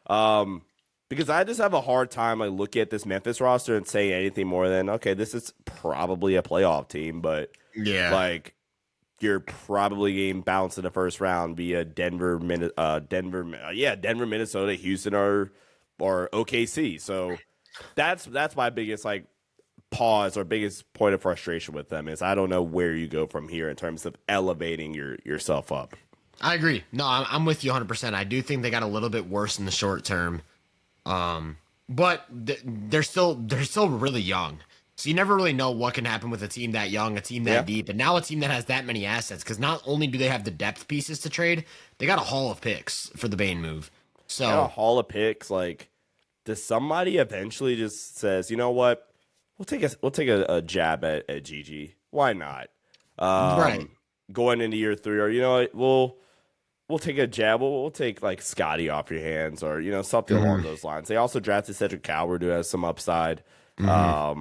Because I just have a hard time like looking at this Memphis roster and saying anything more than, okay, this is probably a playoff team, but like you're probably getting bounced in the first round via Denver, Minnesota, Houston, or OKC. So that's my biggest like pause or biggest point of frustration with them is I don't know where you go from here in terms of elevating yourself up. I agree. No, I'm with you 100%. I do think they got a little bit worse in the short term. But they're still really young. So you never really know what can happen with a team that young, a team that deep, and now a team that has that many assets. Because not only do they have the depth pieces to trade, they got a haul of picks for the Bane move. So a haul of picks, like, does somebody eventually just says, you know what, we'll take a jab at Gigi. Why not? Right. Going into year 3, or you know what, we'll take a jab. We'll take like Scotty off your hands, or something along those lines. They also drafted Cedric Coward, who has some upside. I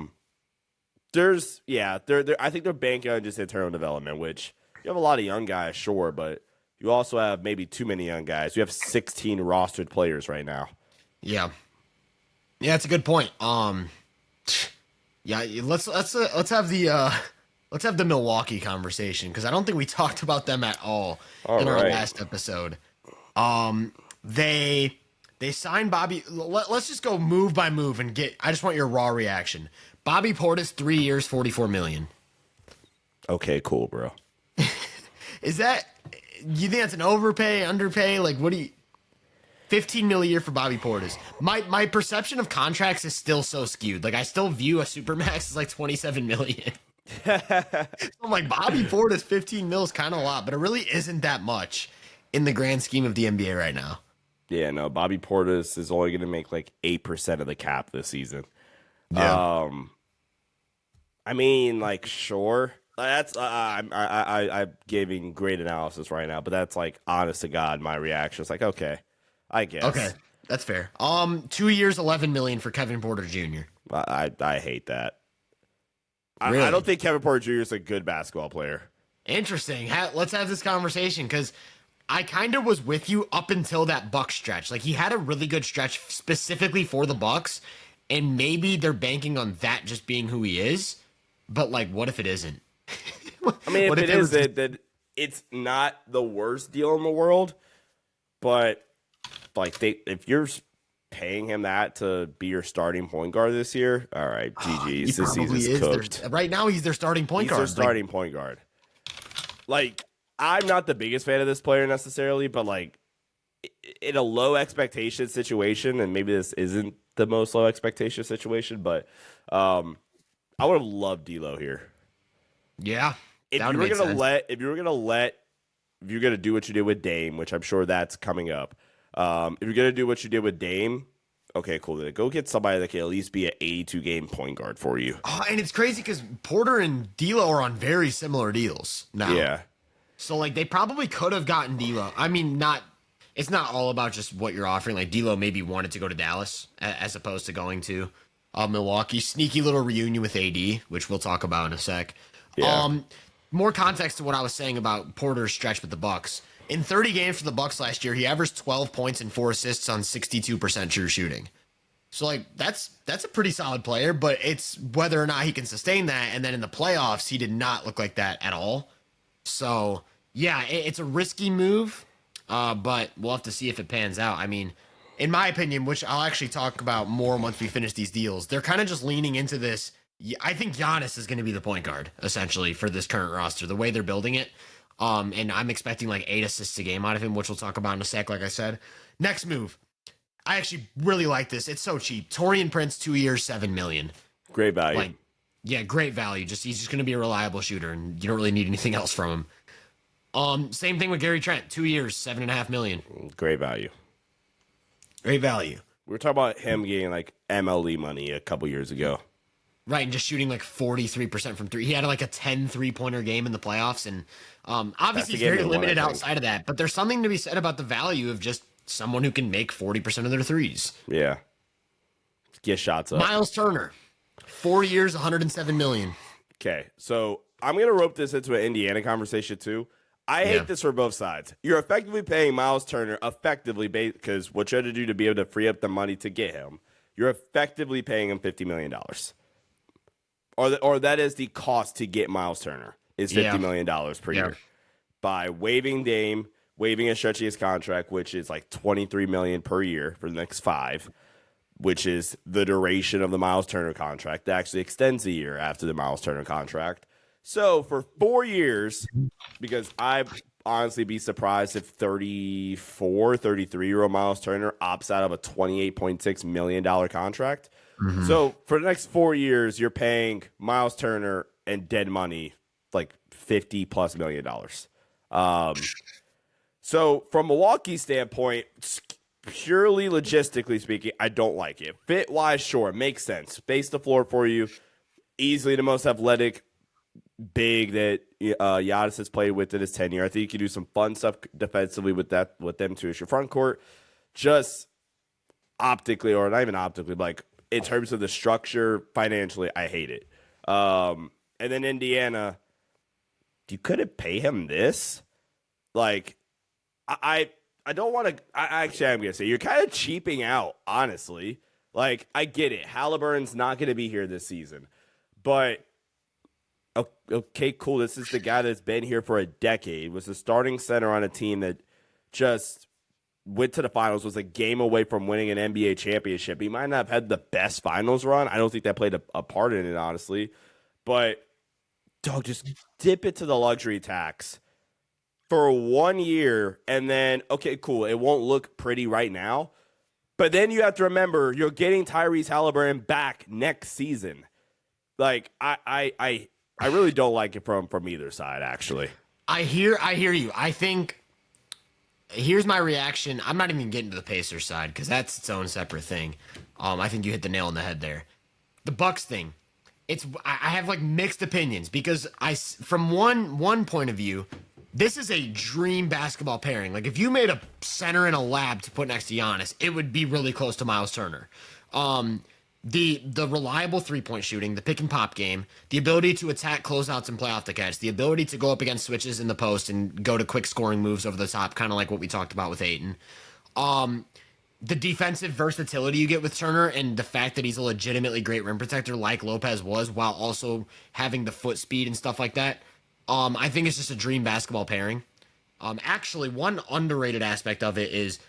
think they're banking on just internal development, which you have a lot of young guys, sure, but you also have maybe too many young guys. You have 16 rostered players right now. Yeah, that's a good point. Let's have the let's have the Milwaukee conversation because I don't think we talked about them at all in our last episode. They signed Bobby. Let's just go move by move and get. I just want your raw reaction. Bobby Portis, 3 years, $44 million. Okay, cool, bro. Is that, you think that's an overpay, underpay? Like, what do you, $15 million a year for Bobby Portis? My perception of contracts is still so skewed. Like, I still view a supermax as like $27 million. I'm like, Bobby Portis, $15 million is kind of a lot, but it really isn't that much in the grand scheme of the NBA right now. Yeah, no, Bobby Portis is only going to make like 8% of the cap this season. Yeah. I mean, like, sure. That's I'm giving great analysis right now, but that's like honest to God, my reaction is like, okay, I guess. Okay, that's fair. 2 years, $11 million for Kevin Porter Jr. I hate that. Really? I don't think Kevin Porter Jr. is a good basketball player. Interesting. Let's have this conversation because I kind of was with you up until that Bucks stretch. Like he had a really good stretch specifically for the Bucks, and maybe they're banking on that just being who he is. But like, what if it isn't? I mean, if it is, then it's not the worst deal in the world. But like, if you're paying him that to be your starting point guard this year, all right, GG's. This season's cooked. Right now, he's their starting point guard. He's their starting point guard. Like, I'm not the biggest fan of this player necessarily, but like, in a low expectation situation, and maybe this isn't the most low expectation situation, but I would have loved D'Lo here. Yeah. If you were gonna do what you did with Dame, which I'm sure that's coming up. If you're gonna do what you did with Dame, okay, cool. Then go get somebody that can at least be an 82 game point guard for you. Oh, and it's crazy because Porter and D'Lo are on very similar deals now. Yeah. So like they probably could have gotten D'Lo. I mean, it's not all about just what you're offering. Like D'Lo maybe wanted to go to Dallas as opposed to going to Milwaukee. Sneaky little reunion with AD, which we'll talk about in a sec. Yeah. More context to what I was saying about Porter's stretch with the Bucks. In 30 games for the Bucks last year, he averaged 12 points and 4 assists on 62% true shooting. So like that's a pretty solid player, but it's whether or not he can sustain that. And then in the playoffs, he did not look like that at all. So yeah, it's a risky move, but we'll have to see if it pans out. I mean, in my opinion, which I'll actually talk about more once we finish these deals, they're kind of just leaning into this. I think Giannis is going to be the point guard, essentially, for this current roster, the way they're building it. And I'm expecting like 8 assists a game out of him, which we'll talk about in a sec, like I said. Next move. I actually really like this. It's so cheap. Taurean Prince, 2 years, $7 million. Great value. Like, yeah, great value. He's just going to be a reliable shooter, and you don't really need anything else from him. Same thing with Gary Trent, 2 years, $7.5 million. Great value. Great value. We were talking about him getting like MLE money a couple years ago. Right, and just shooting like 43% from three. He had like a 10 3-pointer game in the playoffs, and obviously he's very limited outside of that. But there's something to be said about the value of just someone who can make 40% of their threes. Yeah. Get shots up. Miles Turner, 4 years, $107 million. Okay, so I'm going to rope this into an Indiana conversation too. I hate this for both sides. You're effectively paying Miles Turner because what you had to do to be able to free up the money to get him, you're effectively paying him $50 million. Or that is the cost to get Miles Turner is $50 million per year. By waiving Dame, waiving and stretching his contract, which is like $23 million per year for the next 5, which is the duration of the Miles Turner contract. That actually extends a year after the Miles Turner contract. So for 4 years, because I'd honestly be surprised if 33-year-old Miles Turner opts out of a $28.6 million contract. Mm-hmm. So for the next 4 years, you're paying Miles Turner and dead money like $50+ million. So from Milwaukee's standpoint, purely logistically speaking, I don't like it. Fit-wise, sure, it makes sense. Space the floor for you. Easily the most athletic big that Giannis has played with in his tenure. I think you can do some fun stuff defensively with them too. It's your front court. Just optically, or not even optically, but like in terms of the structure, financially, I hate it. And then Indiana, you couldn't pay him this. Like, I don't want to. Actually, I'm gonna say you're kind of cheaping out. Honestly, like I get it. Halliburton's not gonna be here this season, but Okay, cool. This is the guy that's been here for a decade, was the starting center on a team that just went to the finals, was a game away from winning an NBA championship. He might not have had the best finals run. I don't think that played a part in it, honestly. But, dog, just dip it to the luxury tax for 1 year, and then, okay, cool. It won't look pretty right now. But then you have to remember, you're getting Tyrese Halliburton back next season. Like, I really don't like it from either side, actually. I hear you. I think here's my reaction. I'm not even getting to the Pacers side because that's its own separate thing. I think you hit the nail on the head there. The Bucks thing. I have like mixed opinions because from one point of view, this is a dream basketball pairing. Like if you made a center in a lab to put next to Giannis, it would be really close to Miles Turner. The reliable 3-point shooting, the pick and pop game, the ability to attack closeouts and play off the catch, the ability to go up against switches in the post and go to quick scoring moves over the top, kind of like what we talked about with Ayton. The defensive versatility you get with Turner and the fact that he's a legitimately great rim protector like Lopez was, while also having the foot speed and stuff like that. I think it's just a dream basketball pairing. Actually, one underrated aspect of it is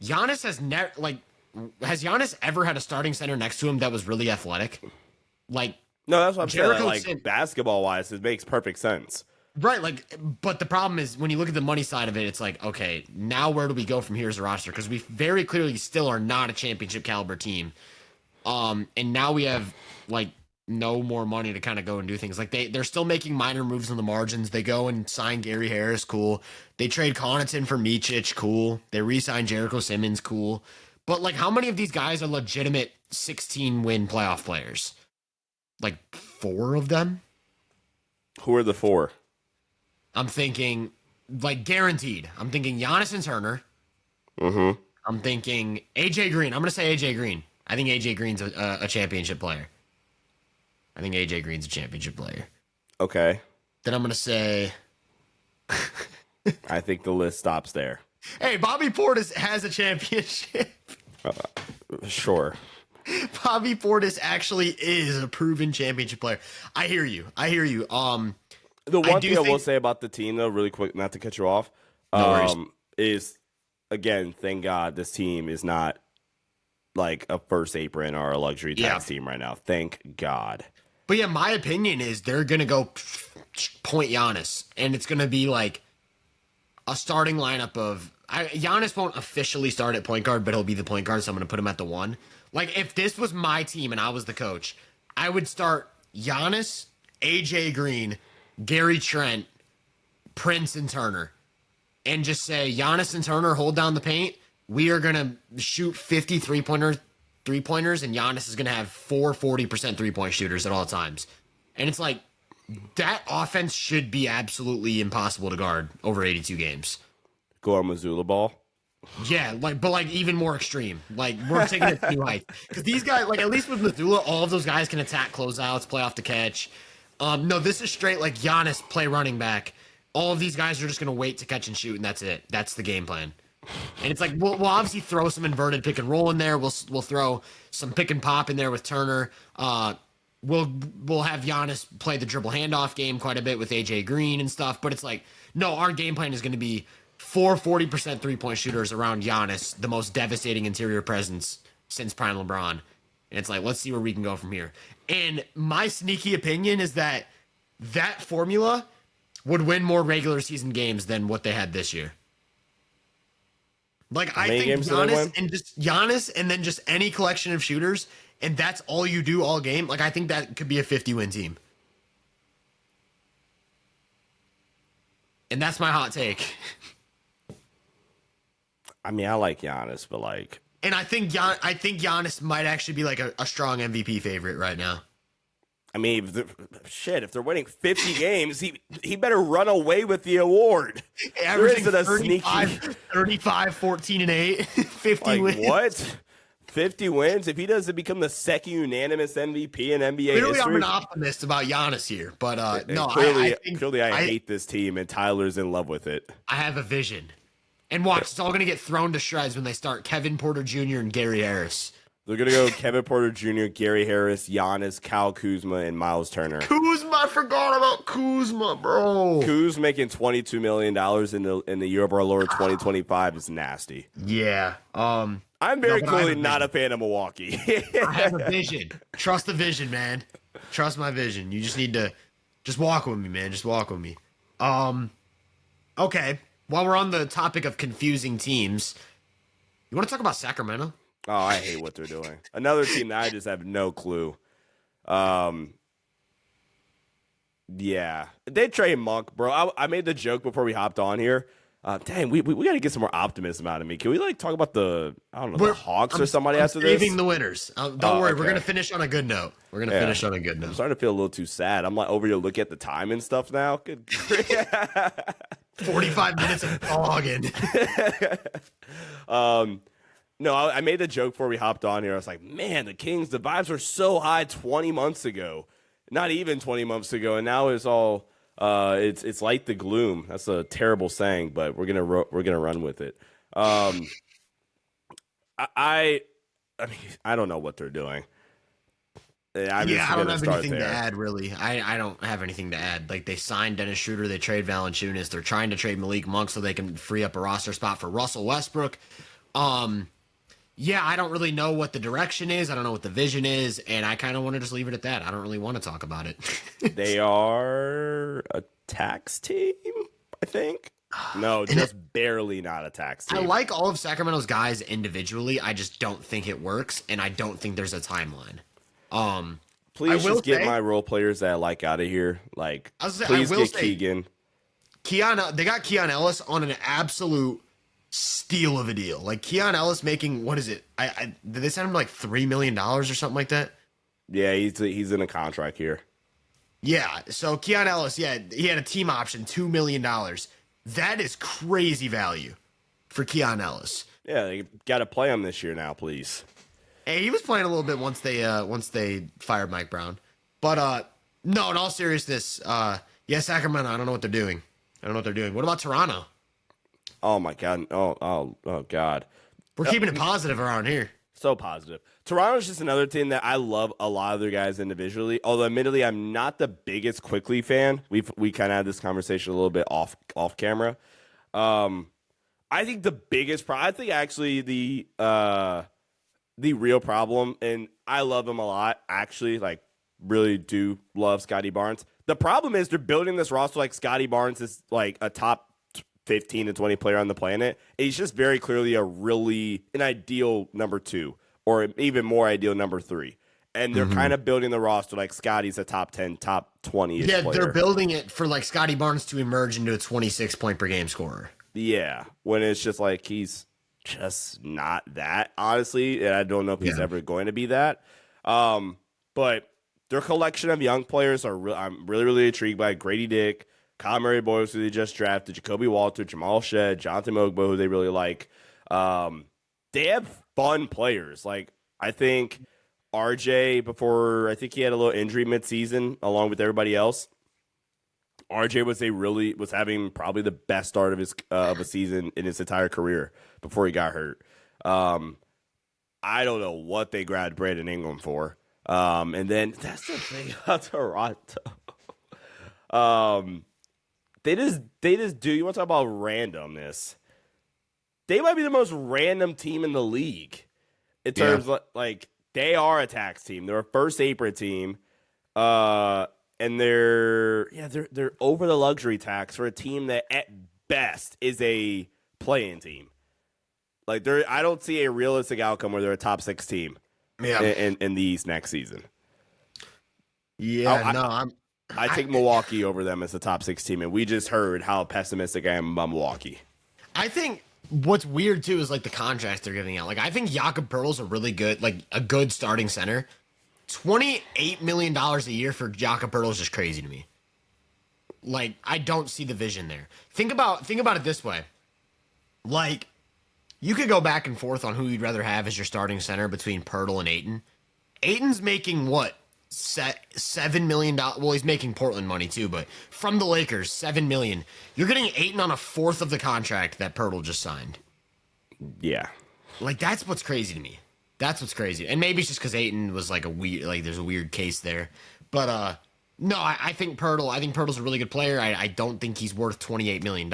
Giannis has Giannis ever had a starting center next to him that was really athletic? Like, no, that's what I'm Jericho saying. Like, basketball-wise, it makes perfect sense. Right, but the problem is when you look at the money side of it, it's like, okay, now where do we go from here as a roster? Because we very clearly still are not a championship caliber team. And now we have, like, no more money to kind of go and do things. Like, they're still making minor moves on the margins. They go and sign Gary Harris, cool. They trade Connaughton for Micic, cool. They re-sign Jericho Simmons, cool. But, like, how many of these guys are legitimate 16-win playoff players? Like, 4 of them? Who are the 4? I'm thinking, like, guaranteed. I'm thinking Giannis and Turner. Mm-hmm. I'm thinking AJ Green. I'm going to say AJ Green. I think AJ Green's a championship player. I think AJ Green's a championship player. Okay. Then I'm going to say... I think the list stops there. Hey, Bobby Portis has a championship. Sure. Bobby Portis actually is a proven championship player. I hear you. The one thing I will say about the team, though, really quick, not to cut you off, is, again, thank God this team is not like a first apron or a luxury tax team right now. Thank God. But yeah, my opinion is they're going to go point Giannis, and it's going to be like a starting lineup of... Giannis won't officially start at point guard, but he'll be the point guard, so I'm going to put him at the 1. Like, if this was my team and I was the coach, I would start Giannis, AJ Green, Gary Trent, Prince, and Turner, and just say, Giannis and Turner, hold down the paint. We are going to shoot 50 three-pointers, and Giannis is going to have 40% three-point shooters at all times. And it's like, that offense should be absolutely impossible to guard over 82 games. Go on Missoula ball. Yeah, but even more extreme. Like, we're taking it to new heights. Because these guys, like, at least with Missoula, all of those guys can attack closeouts, play off the catch. No, this is straight, like, Giannis play running back. All of these guys are just going to wait to catch and shoot, and that's it. That's the game plan. And it's like, we'll obviously throw some inverted pick and roll in there. We'll throw some pick and pop in there with Turner. We'll have Giannis play the dribble handoff game quite a bit with AJ Green and stuff. But it's like, no, our game plan is going to be 40% three-point shooters around Giannis, the most devastating interior presence since prime LeBron. And it's like, let's see where we can go from here. And my sneaky opinion is that formula would win more regular season games than what they had this year. Like, I think Giannis and then just any collection of shooters, and that's all you do all game. Like, I think that could be a 50-win team. And that's my hot take. I mean, I like Giannis, but like... And I think Giannis might actually be like a strong MVP favorite right now. I mean, if they're winning 50 games, he better run away with the award. Averaging 35, 14, and 8, 50 wins. What? 50 wins? If he doesn't become the second unanimous MVP in NBA Clearly, history... I'm an optimist about Giannis here, but no, clearly I hate this team, and Tyler's in love with it. I have a vision. And watch, it's all going to get thrown to shreds when they start Kevin Porter Jr. and Gary Harris. They're going to go Kevin Porter Jr., Gary Harris, Giannis, Kyle Kuzma, and Miles Turner. Kuzma, I forgot about Kuzma, bro. Kuz making $22 million in the year of our Lord 2025 is nasty. Yeah. I'm very clearly not a fan of Milwaukee. I have a vision. Trust the vision, man. Trust my vision. You just need to just walk with me, man. Just walk with me. Okay. While we're on the topic of confusing teams, you want to talk about Sacramento? Oh, I hate what they're doing. Another team that I just have no clue. Yeah. They trade Monk, bro. I made the joke before we hopped on here. Dang, we got to get some more optimism out of me. Can we talk about the Hawks or somebody after this? Saving the winners. Don't worry, okay. we're gonna finish on a good note. I'm starting to feel a little too sad. I'm over here looking at the time and stuff now. Good. 45 minutes of dogging. No, I made the joke before we hopped on here. I was like, man, the Kings, the vibes were so high 20 months ago. Not even 20 months ago, and now it's all it's like the gloom. That's a terrible saying, but we're gonna run with it. I mean, I don't know what they're doing. I don't have anything to add, really. I don't have anything to add. Like, they signed Dennis Schroeder, they trade Valanciunas, they're trying to trade Malik Monk so they can free up a roster spot for Russell Westbrook. Yeah, I don't really know what the direction is. I don't know what the vision is, and I kind of want to just leave it at that. I don't really want to talk about it. They are a tax team, I think. No, just barely not a tax team. I like all of Sacramento's guys individually. I just don't think it works, and I don't think there's a timeline. Please just get my role players that I like out of here. Please get Keegan. They got Keon Ellis on an absolute steal of a deal. Like, Keon Ellis making, what is it? Did they send him like $3 million or something like that? Yeah, he's in a contract here. Yeah, so Keon Ellis, he had a team option, $2 million. That is crazy value for Keon Ellis. Yeah, they got to play him this year now, please. Hey, he was playing a little bit once they fired Mike Brown. But no, in all seriousness, Sacramento, I don't know what they're doing. What about Toronto? Oh my God. Oh God. We're keeping it positive around here. So positive. Toronto's just another team that I love a lot of their guys individually. Although admittedly, I'm not the biggest Quickly fan. We kind of had this conversation a little bit off camera. I think the biggest problem, I think actually the real problem, and I love him a lot, actually, really do love Scotty Barnes. The problem is they're building this roster like Scotty Barnes is like a top 15 to 20 player on the planet. He's just very clearly an ideal number 2, or even more ideal number 3. And they're kind of building the roster like Scotty's a top 10, top 20 player. Yeah, they're building it for like Scotty Barnes to emerge into a 26 point per game scorer. Yeah, when it's just like he's just not that, honestly, and I don't know if he's ever going to be that. But their collection of young players I'm really, really intrigued by. Grady Dick, Kyle Murray Boyles, who they just drafted, Jacoby Walter, Jamal Shedd, Jonathan Mogbo, who they really like. They have fun players. Like, I think RJ, I think he had a little injury midseason along with everybody else. RJ was having probably the best start of a season in his entire career before he got hurt. I don't know what they grabbed Brandon Ingram for. And then that's the thing about Toronto. They just do. You want to talk about randomness? They might be the most random team in the league in terms of like they are a tax team. They're a first apron team, and they're over the luxury tax for a team that at best is a play-in team. Like I don't see a realistic outcome where they're a top 6 team in the East next season. Yeah, I take Milwaukee over them as a top 6 team, and we just heard how pessimistic I am about Milwaukee. I think what's weird too is like the contracts they're giving out. Like, I think Jakob Poeltl's a good starting center. $28 million a year for Jakob Poeltl is just crazy to me. Like, I don't see the vision there. Think about it this way. Like, you could go back and forth on who you'd rather have as your starting center between Poeltl and Ayton. Ayton's making what? $7 million. Well, he's making Portland money too, but from the Lakers, $7 million. You're getting Ayton on a fourth of the contract that Poeltl just signed. Yeah. Like, that's what's crazy to me. That's what's crazy. And maybe it's just because Ayton was like there's a weird case there. But no, I think Pirtle's a really good player. I don't think he's worth $28 million.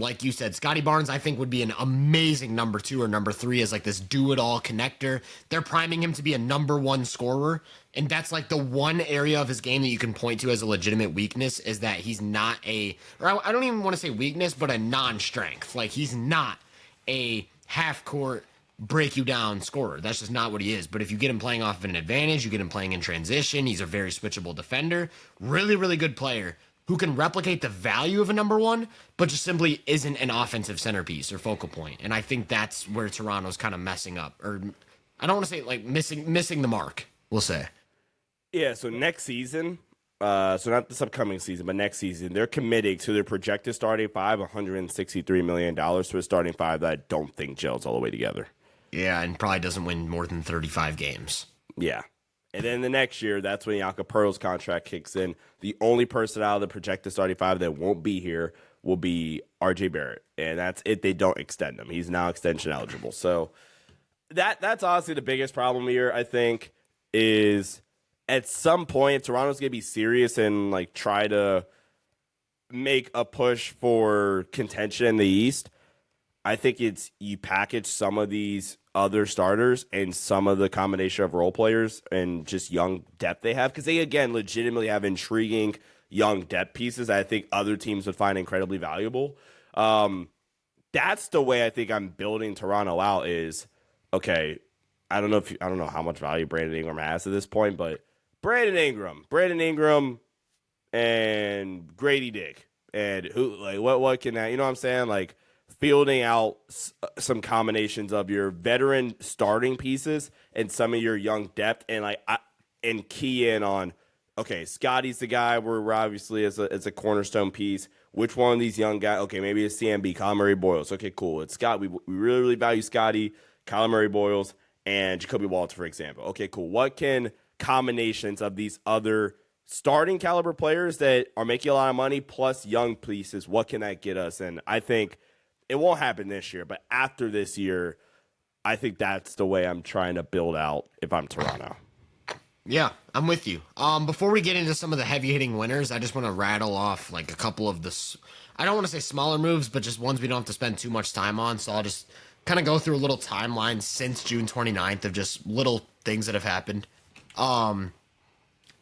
Like you said, Scotty Barnes, I think would be an amazing number 2 or number 3 as like this do-it-all connector. They're priming him to be a number 1 scorer, and that's like the one area of his game that you can point to as a legitimate weakness is that he's not I don't even want to say weakness, but a non-strength. Like he's not a half-court break you down scorer. That's just not what he is. But if you get him playing off of an advantage, you get him playing in transition, he's a very switchable defender. Really, really good player who can replicate the value of a number 1, but just simply isn't an offensive centerpiece or focal point. And I think that's where Toronto's kind of messing up. Or I don't want to say like missing the mark, we'll say. Yeah, so next season, so not this upcoming season, but next season, they're committing to their projected starting five, $163 million to a starting five that I don't think gels all the way together. Yeah, and probably doesn't win more than 35 games. Yeah. And then the next year, that's when Jakob Poeltl's contract kicks in. The only person out of the projected starting five that won't be here will be RJ Barrett. And that's it. They don't extend him. He's now extension eligible. So that's honestly the biggest problem here, I think, is at some point Toronto's going to be serious and like try to make a push for contention in the East. I think it's you package some of these other starters and some of the combination of role players and just young depth they have, because they, again, legitimately have intriguing young depth pieces that I think other teams would find incredibly valuable. That's the way I think I'm building Toronto out is, okay, I don't know how much value Brandon Ingram has at this point, but Brandon Ingram and Grady Dick and who, like, what can that, you know what I'm saying? Like, fielding out some combinations of your veteran starting pieces and some of your young depth, and and key in on, okay, Scotty's the guy we're obviously as a cornerstone piece. Which one of these young guys? Okay, maybe it's CMB, Kyle Murray Boyles. Okay, cool. It's Scott. We really, really value Scotty, Kyle Murray Boyles, and Jacoby Walter, for example. Okay, cool. What can combinations of these other starting caliber players that are making a lot of money plus young pieces, what can that get us? And I think it won't happen this year, but after this year, I think that's the way I'm trying to build out if I'm Toronto. Yeah, I'm with you. Before we get into some of the heavy-hitting winners, I just want to rattle off like a couple of I don't want to say smaller moves, but just ones we don't have to spend too much time on. So I'll just kind of go through a little timeline since June 29th of just little things that have happened.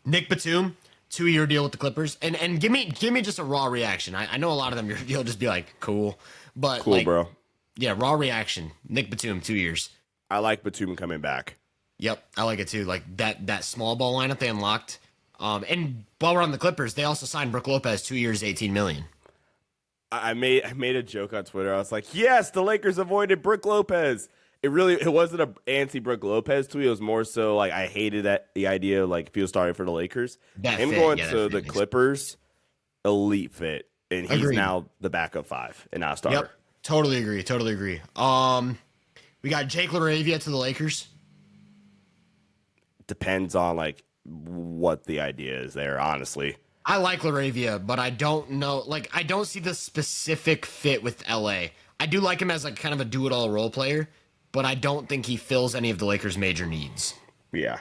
Nick Batum, 2-year deal with the Clippers. And give me just a raw reaction. I know a lot of them you'll just be like, cool. But cool, like, bro. Yeah, raw reaction. Nick Batum, 2 years. I like Batum coming back. Yep, I like it too. Like that small ball lineup they unlocked. And while we're on the Clippers, they also signed Brook Lopez, 2 years, $18 million. I made a joke on Twitter. I was like, yes, the Lakers avoided Brook Lopez. It wasn't an anti-Brook Lopez tweet. It was more so like I hated the idea of like if he was starting for the Lakers. Going to the Clippers, elite fit. And he's now the backup 5 and not a starter. Yep. Totally agree. We got Jake LaRavia to the Lakers. Depends on like what the idea is there, honestly. I like LaRavia, but I don't know. Like, I don't see the specific fit with LA. I do like him as like kind of a do-it-all role player, but I don't think he fills any of the Lakers' major needs. Yeah.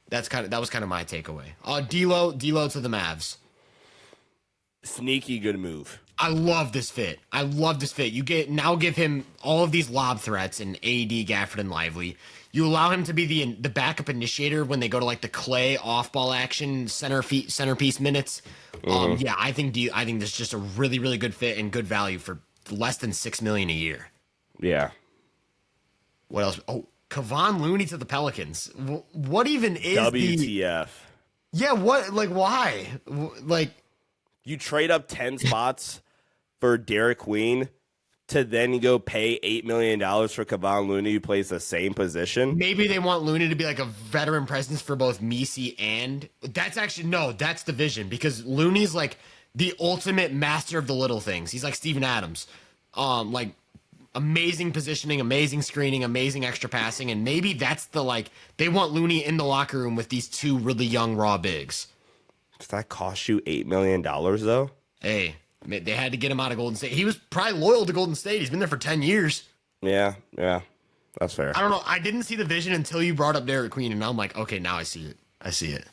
That was kind of my takeaway. D'Lo to the Mavs. Sneaky good move. I love this fit. You give him all of these lob threats and AD, Gafford, and Lively. You allow him to be the backup initiator when they go to like the Clay off-ball action centerpiece minutes. Mm-hmm. Yeah, I think this is just a really, really good fit and good value for less than $6 million a year. Yeah. What else? Oh, Kevon Looney to the Pelicans. What even is WTF? Yeah, what? Like, why? Like, you trade up 10 spots for Derek Queen to then go pay $8 million for Kevon Looney, who plays the same position. Maybe they want Looney to be like a veteran presence for both Messi and that's the vision, because Looney's like the ultimate master of the little things. He's like Steven Adams. Like amazing positioning, amazing screening, amazing extra passing, and maybe that's they want Looney in the locker room with these two really young raw bigs. Does that cost you $8 million though? Hey, they had to get him out of Golden State. He was probably loyal to Golden State. He's been there for 10 years. Yeah. That's fair. I don't know. I didn't see the vision until you brought up Derek Queen, and now I'm like, okay, now I see it. I see it.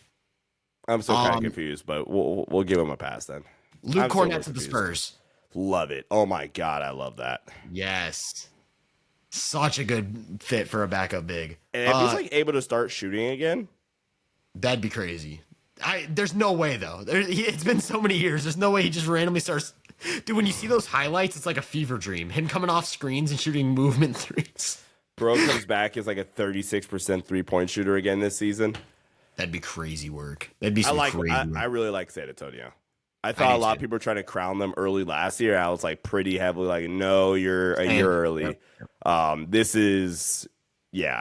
I'm still kind of confused, but we'll give him a pass then. Luke Cornett to the Spurs. Love it. Oh my God, I love that. Yes. Such a good fit for a backup big. And if he's like able to start shooting again, that'd be crazy. There's no way though. It's been so many years. There's no way he just randomly starts. Dude, when you see those highlights, it's like a fever dream. Him coming off screens and shooting movement threes. Bro comes back as like a 36% 3-point shooter again this season. That'd be crazy work. That'd be crazy work. I really like San Antonio. I thought a lot of people were trying to crown them early last year. I was like pretty heavily like, no, you're a year early. I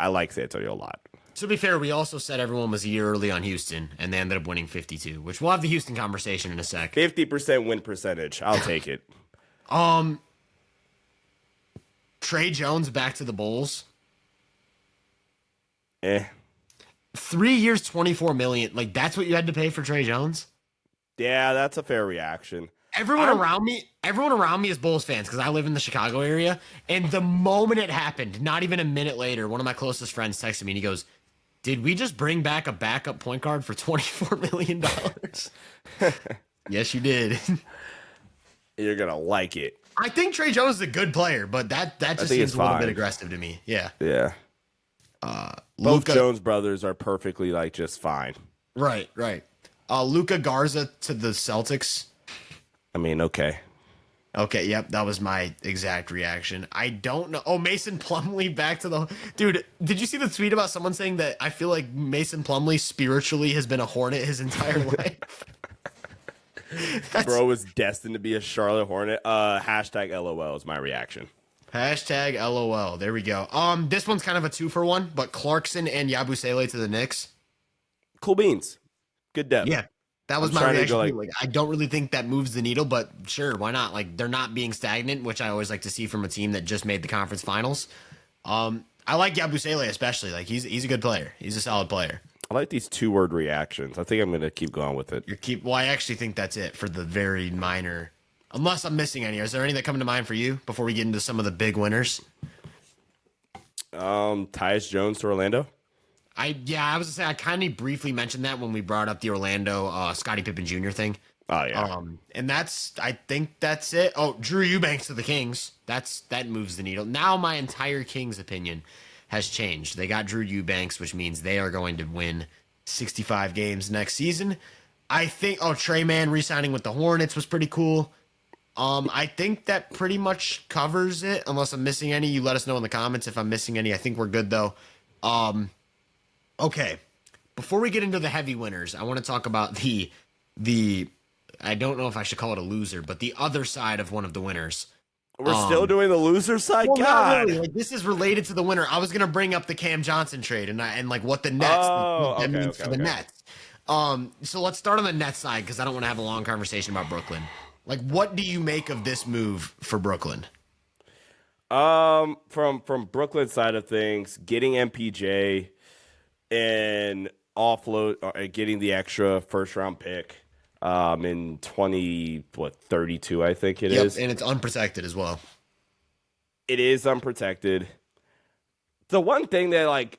like San Antonio a lot. To be fair, we also said everyone was a year early on Houston, and they ended up winning 52, which we'll have the Houston conversation in a sec. 50% win percentage. I'll take it. Trey Jones back to the Bulls. 3 years, $24 million. Like, that's what you had to pay for Trey Jones? Yeah, that's a fair reaction. Everyone around me is Bulls fans because I live in the Chicago area. And the moment it happened, not even a minute later, one of my closest friends texted me and he goes, "Did we just bring back a backup point guard for $24 million?" Yes, you did. You're gonna like it. I think Trey Jones is a good player, but that just seems a little bit aggressive to me. Yeah. Yeah. Both Jones brothers are perfectly like just fine. Right. Luka Garza to the Celtics. I mean, okay. Okay, yep, that was my exact reaction. I don't know. Oh, Mason Plumlee back to the... Dude, did you see the tweet about someone saying that I feel like Mason Plumlee spiritually has been a Hornet his entire life? Bro was destined to be a Charlotte Hornet. Hashtag LOL is my reaction. Hashtag LOL. There we go. This one's kind of a 2-for-1, but Clarkson and Yabusele to the Knicks. Cool beans. Good depth. Yeah. That was my reaction. Like, I don't really think that moves the needle, but sure, why not? Like, they're not being stagnant, which I always like to see from a team that just made the conference finals. I like Yabusele especially. Like, he's a good player. He's a solid player. I like these 2-word reactions. I think I'm going to keep going with it. Well, I actually think that's it for the very minor. Unless I'm missing any. Is there any that come to mind for you before we get into some of the big winners? Tyus Jones to Orlando. I was gonna say I kind of briefly mentioned that when we brought up the Orlando Scottie Pippen Jr. thing. Oh yeah. And I think that's it. Oh, Drew Eubanks to the Kings. That moves the needle. Now my entire Kings opinion has changed. They got Drew Eubanks, which means they are going to win 65 games next season. I think Trey Mann re-signing with the Hornets was pretty cool. I think that pretty much covers it. Unless I'm missing any, you let us know in the comments if I'm missing any. I think we're good though. Okay, before we get into the heavy winners, I want to talk about the I don't know if I should call it a loser, but the other side of one of the winners. We're still doing the loser side? Well, God. really. Like, this is related to the winner. I was going to bring up the Cam Johnson trade and like what the Nets means for the Nets. So let's start on the Nets side because I don't want to have a long conversation about Brooklyn. Like, what do you make of this move for Brooklyn? From Brooklyn side of things, getting MPJ and getting the extra first round pick in 32 I think it is. And it's unprotected as well. It is unprotected. The one thing that like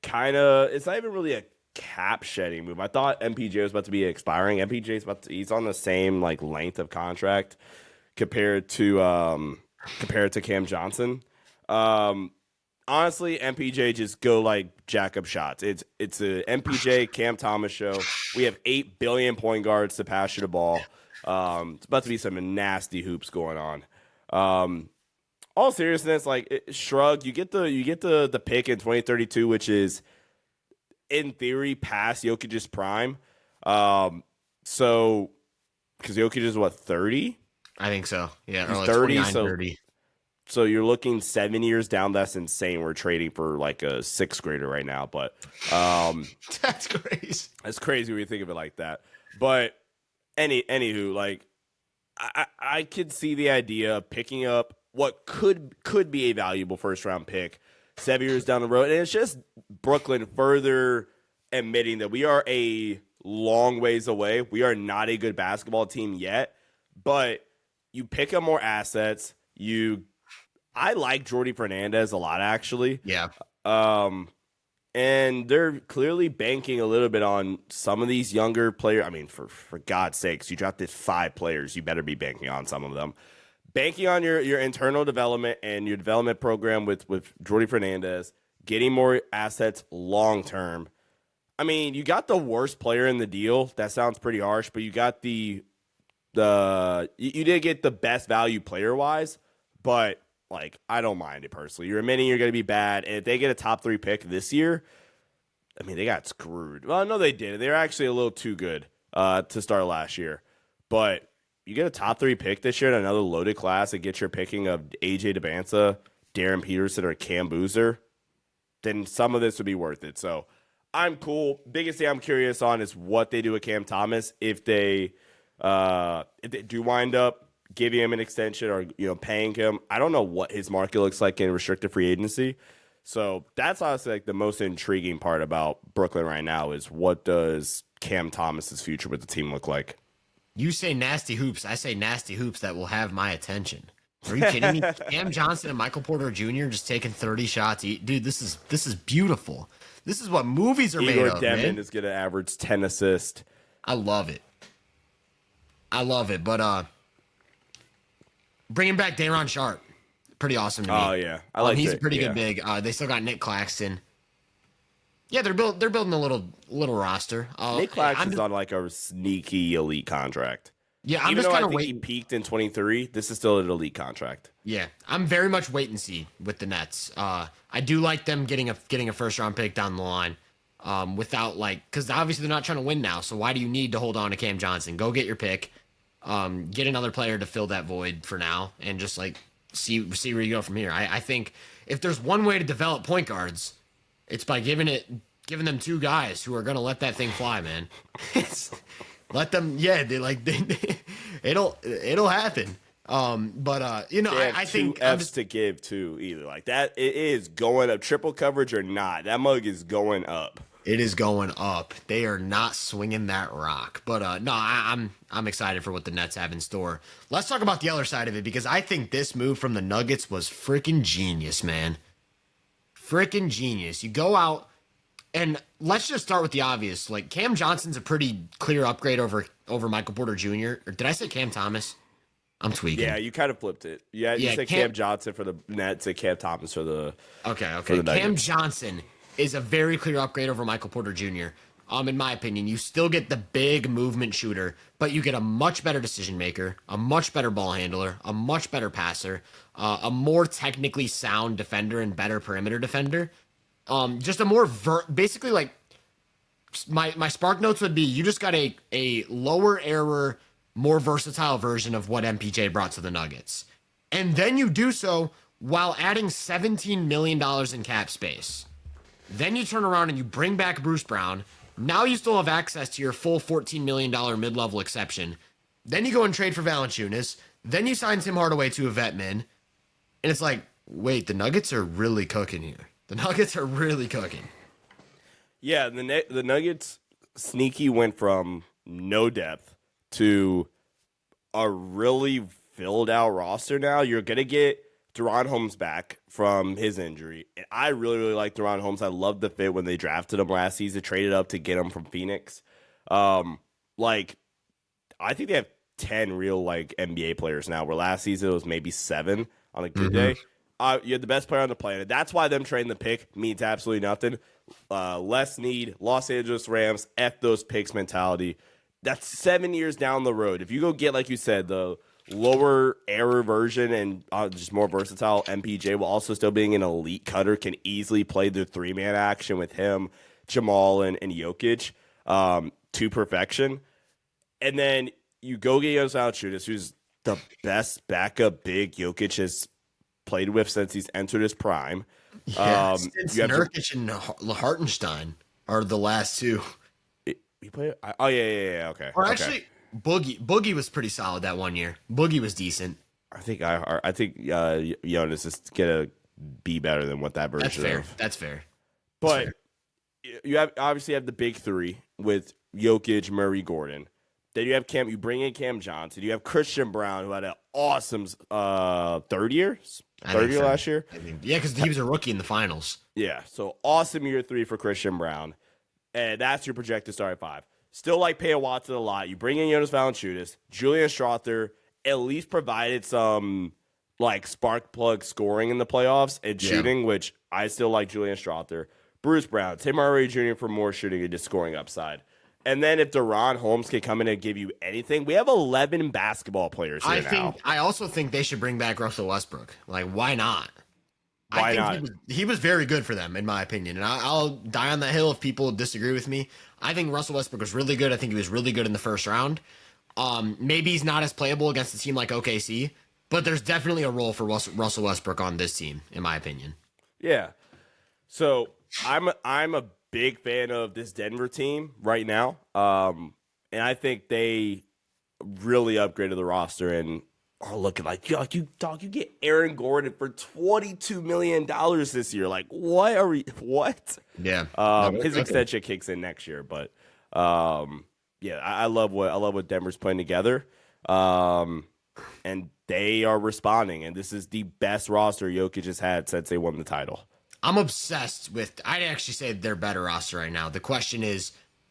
kind of it's not even really a cap shedding move. I thought MPJ was about to be expiring. He's on the same like length of contract compared to Cam Johnson. Honestly, MPJ just go like jack up shots. It's a MPJ Cam Thomas show. We have 8 billion point guards to pass you the ball. It's about to be some nasty hoops going on. All seriousness, like shrug. You get the pick in 2032, which is in theory past Jokic's prime. So because Jokic is what 30. I think so. Yeah, he's or like 30. 30. So you're looking 7 years down. That's insane. We're trading for like a 6th grader right now, but that's crazy. That's crazy when you think of it like that. But anywho, like I could see the idea of picking up what could be a valuable first round pick 7 years down the road, and it's just Brooklyn further admitting that we are a long ways away. We are not a good basketball team yet, but you pick up more assets. I like Jordy Fernandez a lot, actually. Yeah. And they're clearly banking a little bit on some of these younger players. I mean, for God's sakes, you drafted 5 players. You better be banking on some of them. Banking on your internal development and your development program with Jordy Fernandez, getting more assets long term. I mean, you got the worst player in the deal. That sounds pretty harsh, but you got you did get the best value player wise, but like, I don't mind it personally. You're admitting you're going to be bad, and if they get a top 3 pick this year, I mean, they got screwed. Well, no, they did. They were actually a little too good to start last year. But you get a top 3 pick this year in another loaded class and get your picking of A.J. DeBanza, Darren Peterson, or Cam Boozer, then some of this would be worth it. So I'm cool. Biggest thing I'm curious on is what they do with Cam Thomas if they do wind up giving him an extension or paying him. I don't know what his market looks like in restricted free agency. So that's honestly like the most intriguing part about Brooklyn right now is what does Cam Thomas's future with the team look like? You say nasty hoops. I say nasty hoops that will have my attention. Are you kidding me? Cam Johnson and Michael Porter Jr. just taking 30 shots. Dude, this is beautiful. This is what movies are made of, Demon man. is going to average 10 assists. I love it. But bringing back Day'Ron Sharpe, pretty awesome to me. Oh yeah, I like. He's a pretty good big. They still got Nick Claxton. Yeah, they're building a little roster. Nick Claxton's on like a sneaky elite contract. Yeah, I'm Even just though kind I of think waiting. he peaked in 23, this is still an elite contract. Yeah, I'm very much wait and see with the Nets. I do like them getting a first round pick down the line. Without because obviously they're not trying to win now. So why do you need to hold on to Cam Johnson? Go get your pick. Get another player to fill that void for now, and just see where you go from here. I think if there's one way to develop point guards, it's by giving them 2 guys who are gonna let that thing fly, man. Let them, yeah. It'll happen. I think 2 Fs to give too. Either like that, it is going up. Triple coverage or not, that mug is going up. It is going up. They are not swinging that rock. But no, I'm excited for what the Nets have in store. Let's talk about the other side of it because I think this move from the Nuggets was freaking genius, man. Freaking genius. You go out and let's just start with the obvious. Like Cam Johnson's a pretty clear upgrade over Michael Porter Jr. Or did I say Cam Thomas? I'm tweaking. Yeah, you kind of flipped it. Yeah, you said Cam Johnson for the Nets and Cam Thomas for the Okay. For the Cam Johnson is a very clear upgrade over Michael Porter Jr. In my opinion, you still get the big movement shooter, but you get a much better decision maker, a much better ball handler, a much better passer, a more technically sound defender and better perimeter defender. Just a more basically like my spark notes would be you just got a lower error, more versatile version of what MPJ brought to the Nuggets. And then you do so while adding $17 million in cap space. Then you turn around and you bring back Bruce Brown. Now you still have access to your full $14 million mid-level exception. Then you go and trade for Valanciunas. Then you sign Tim Hardaway to a vet min. And it's like, wait, the Nuggets are really cooking here. The Nuggets are really cooking. Yeah, the Nuggets sneaky went from no depth to a really filled out roster now. You're going to get De'Ron Holmes back from his injury. And I really, really like De'Ron Holmes. I loved the fit when they drafted him last season, traded up to get him from Phoenix. I think they have 10 real NBA players now, where last season it was maybe 7 on a good day. You're the best player on the planet. That's why them trading the pick means absolutely nothing. Less need, Los Angeles Rams, F those picks mentality. That's 7 years down the road. If you go get, like you said, the lower error version and just more versatile MPJ while also still being an elite cutter, can easily play the 3-man action with him, Jamal, and Jokic to perfection. And then you go get Jonas Valanciunas, who's the best backup big Jokic has played with since he's entered his prime. Yeah, since Nurkic and Hartenstein are the last 2. He played. Oh yeah. Okay. Or actually, Boogie was pretty solid that one year. Boogie was decent. I think Jonas is gonna be better than what that version of. That's fair. But you obviously have the big 3 with Jokic, Murray, Gordon. Then you have Cam. You bring in Cam Johnson. You have Christian Brown, who had an awesome third year last year. Yeah, because he was a rookie in the finals. Yeah, so awesome year 3 for Christian Brown, and that's your projected start at 5. Still like paying Watson a lot. You bring in Jonas Valanciunas, Julian Strawther, at least provided some like spark plug scoring in the playoffs and shooting, which I still like Julian Strawther. Bruce Brown, Tim Hardaway Jr. for more shooting and just scoring upside. And then if Deron Holmes can come in and give you anything, we have 11 basketball players here now. I also think they should bring back Russell Westbrook. Like, why not? Why not? He was very good for them, in my opinion. And I'll die on that hill if people disagree with me. I think Russell Westbrook was really good. I think he was really good in the first round. Maybe he's not as playable against a team like OKC, but there's definitely a role for Russell Westbrook on this team, in my opinion. Yeah. So I'm a big fan of this Denver team right now. And I think they really upgraded the roster and are looking like, you get Aaron Gordon for $22 million this year. Like, what? Yeah. His extension kicks in next year, but I love what Denver's putting together. And they are responding, and this is the best roster Jokic has had since they won the title. I'm obsessed with. I'd actually say they're better roster right now. The question is,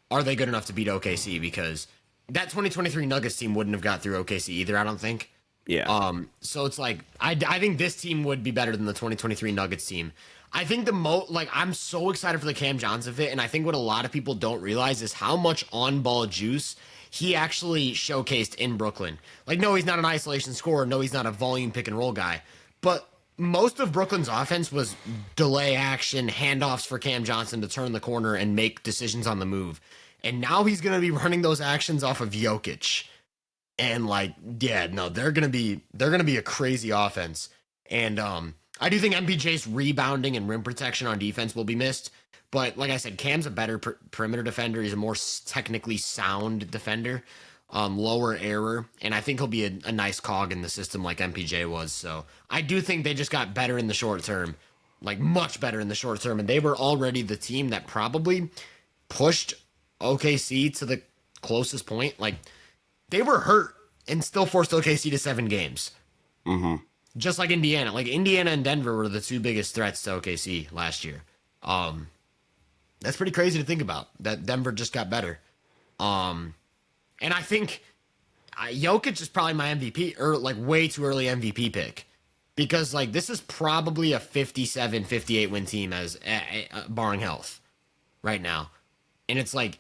are they good enough to beat OKC? Because that 2023 Nuggets team wouldn't have got through OKC either. I don't think. Yeah. So it's like I think this team would be better than the 2023 Nuggets team. I think I'm so excited for the Cam Johnson fit, and I think what a lot of people don't realize is how much on-ball juice he actually showcased in Brooklyn. Like, no, he's not an isolation scorer. No, he's not a volume pick and roll guy. But most of Brooklyn's offense was delay action, handoffs for Cam Johnson to turn the corner and make decisions on the move. And now he's going to be running those actions off of Jokic. And they're going to be a crazy offense. And I do think MPJ's rebounding and rim protection on defense will be missed. But like I said, Cam's a better perimeter defender. He's a more technically sound defender, lower error. And I think he'll be a nice cog in the system like MPJ was. So I do think they just got better in the short term, like much better in the short term. And they were already the team that probably pushed OKC to the closest point. Like, they were hurt and still forced OKC to 7 games. Mm-hmm. Just like Indiana. Like, Indiana and Denver were the 2 biggest threats to OKC last year. That's pretty crazy to think about, that Denver just got better. And I think Jokic is probably my MVP, or like way too early MVP pick. Because like this is probably a 57, 58 win team as barring health right now. And it's like,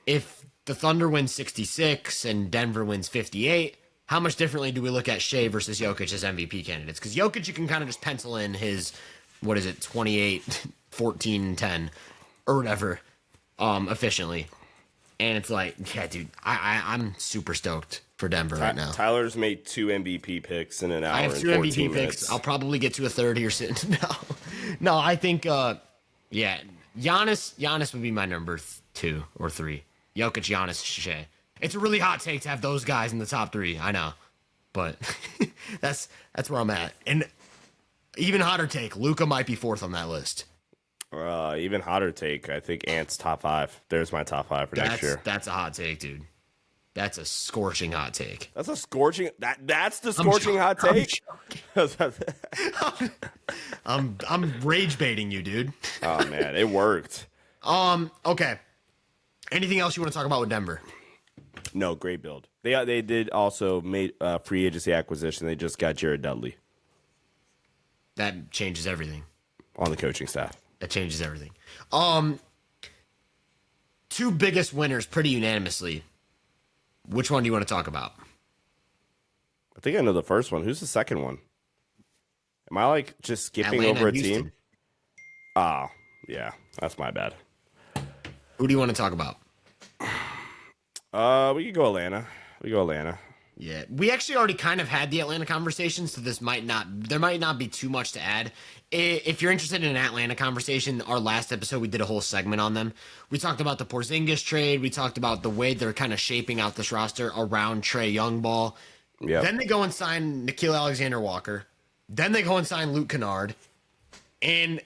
if the Thunder wins 66 and Denver wins 58, how much differently do we look at Shea versus Jokic as MVP candidates? Because Jokic, you can kind of just pencil in his, 28, 14, 10, or whatever, efficiently. And it's like, yeah, dude, I'm super stoked for Denver right now. Tyler's made 2 MVP picks in an hour. I have 2 MVP picks. I'll probably get to a third here soon. No, I think, Giannis would be my number 2 or 3. Jokic, Giannis, Shea. It's a really hot take to have those guys in the top 3. I know, but that's where I'm at. And even hotter take, Luka might be 4th on that list. Even hotter take, I think Ant's top 5. There's my top 5 for next year. That's a hot take, dude. That's a scorching hot take. That's a scorching. That's the scorching hot take. I'm rage baiting you, dude. Oh man, it worked. Okay. Anything else you want to talk about with Denver? No, great build. They did also made free agency acquisition. They just got Jared Dudley. That changes everything. On the coaching staff. That changes everything. 2 biggest winners pretty unanimously. Which one do you want to talk about? I think I know the first one. Who's the second one? Am I like just skipping Atlanta over a and Houston. team? Ah, yeah, that's my bad. Who do you want to talk about? We could go Atlanta. Yeah, we actually already kind of had the Atlanta conversation, so there might not be too much to add. If you're interested in an Atlanta conversation, our last episode, we did a whole segment on them. We talked about the Porzingis trade. We talked about the way they're kind of shaping out this roster around Trae Young ball. Yep. Then they go and sign Nickeil Alexander-Walker. Then they go and sign Luke Kennard. And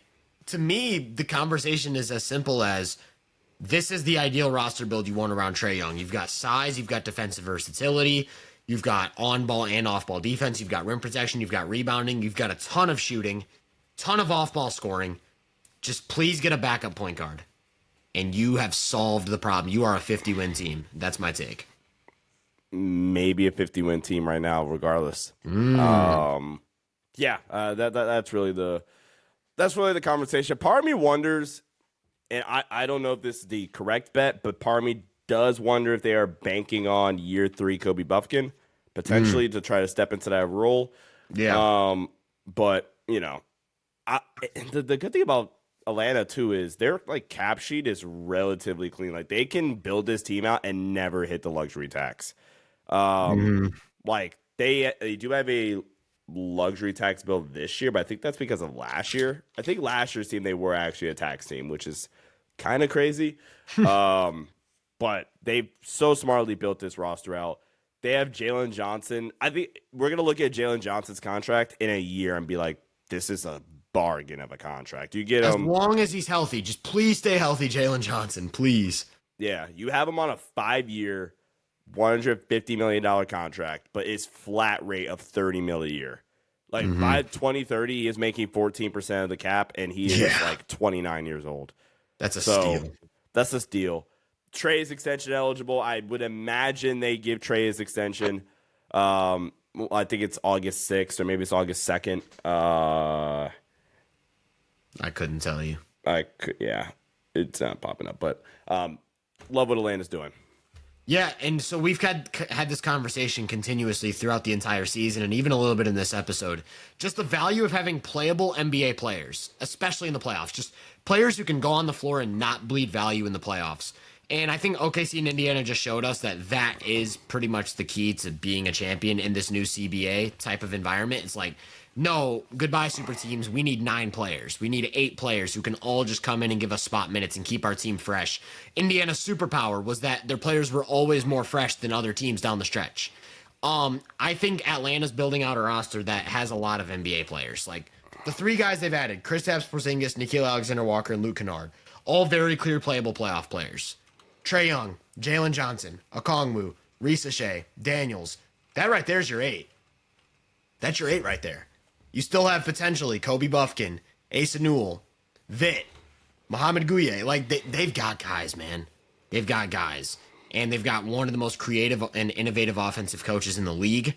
to me, the conversation is as simple as, this is the ideal roster build you want around Trae Young. You've got size, you've got defensive versatility, you've got on-ball and off-ball defense, you've got rim protection, you've got rebounding, you've got a ton of shooting, ton of off-ball scoring. Just please get a backup point guard, and you have solved the problem. You are a 50-win team. That's my take. Maybe a 50-win team right now, regardless. That's really the conversation. Part of me wonders, and I don't know if this is the correct bet, but part of me does wonder if they are banking on year 3 Kobe Buffkin potentially to try to step into that role. Yeah. But the good thing about Atlanta too is their like cap sheet is relatively clean. Like they can build this team out and never hit the luxury tax. Like they do have a luxury tax bill this year, but I think that's because of last year. I think last year's team, they were actually a tax team, which is kind of crazy. But they've so smartly built this roster out. They have Jalen Johnson. I think we're going to look at Jalen Johnson's contract in a year and be like, this is a bargain of a contract. You get him. As long as he's healthy. Just please stay healthy, Jalen Johnson, please. Yeah, you have him on a 5-year, $150 million contract, but it's flat rate of $30 million a year. Like by 2030, he is making 14% of the cap, and he is like 29 years old. That's a steal. That's a steal. Trae is extension eligible. I would imagine they give Trae his extension. I think it's August 6th or maybe it's August 2nd. I couldn't tell you. It's not popping up, but love what Atlanta's doing. Yeah, and so we've had this conversation continuously throughout the entire season and even a little bit in this episode. Just the value of having playable NBA players, especially in the playoffs. Just players who can go on the floor and not bleed value in the playoffs. And I think OKC and Indiana just showed us that is pretty much the key to being a champion in this new CBA type of environment. It's like, no, goodbye super teams. We need 9 players. We need 8 players who can all just come in and give us spot minutes and keep our team fresh. Indiana's superpower was that their players were always more fresh than other teams down the stretch. I think Atlanta's building out a roster that has a lot of NBA players. Like the 3 guys they've added, Kristaps Porzingis, Nickeil Alexander-Walker, and Luke Kennard, all very clear playable playoff players. Trae Young, Jalen Johnson, Okongwu, Risa Shea, Daniels. That right there is your 8. That's your 8 right there. You still have potentially Kobe Buffkin, Asa Newell, Vit, Mohamed Gouye. Like, they've got guys, man. They've got guys. And they've got one of the most creative and innovative offensive coaches in the league.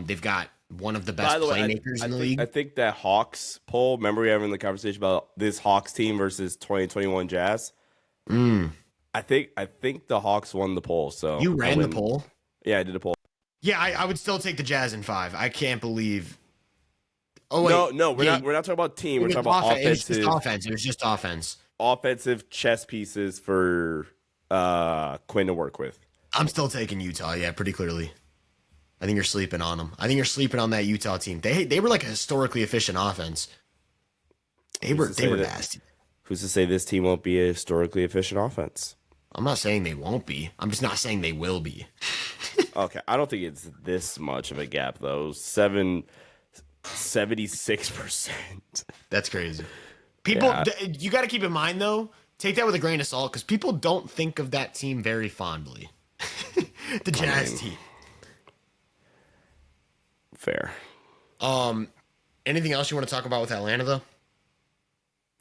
They've got one of the best playmakers in the league. I think that Hawks poll, remember we were having the conversation about this Hawks team versus 2021 Jazz? I think the Hawks won the poll. So you ran the poll? Yeah, I did a poll. Yeah, I would still take the Jazz in 5. I can't believe. Oh wait, no, we're not talking about team. We're talking about offensive. It was just offense. Offensive chess pieces for Quinn to work with. I'm still taking Utah. Yeah, pretty clearly. I think you're sleeping on them. I think you're sleeping on that Utah team. They were like a historically efficient offense. They were nasty. Who's to say this team won't be a historically efficient offense? I'm not saying they won't be. I'm just not saying they will be. Okay, I don't think it's this much of a gap though. 76%. That's crazy. People, you got to keep in mind though. Take that with a grain of salt because people don't think of that team very fondly. The Jazz team. Fair. Anything else you want to talk about with Atlanta though?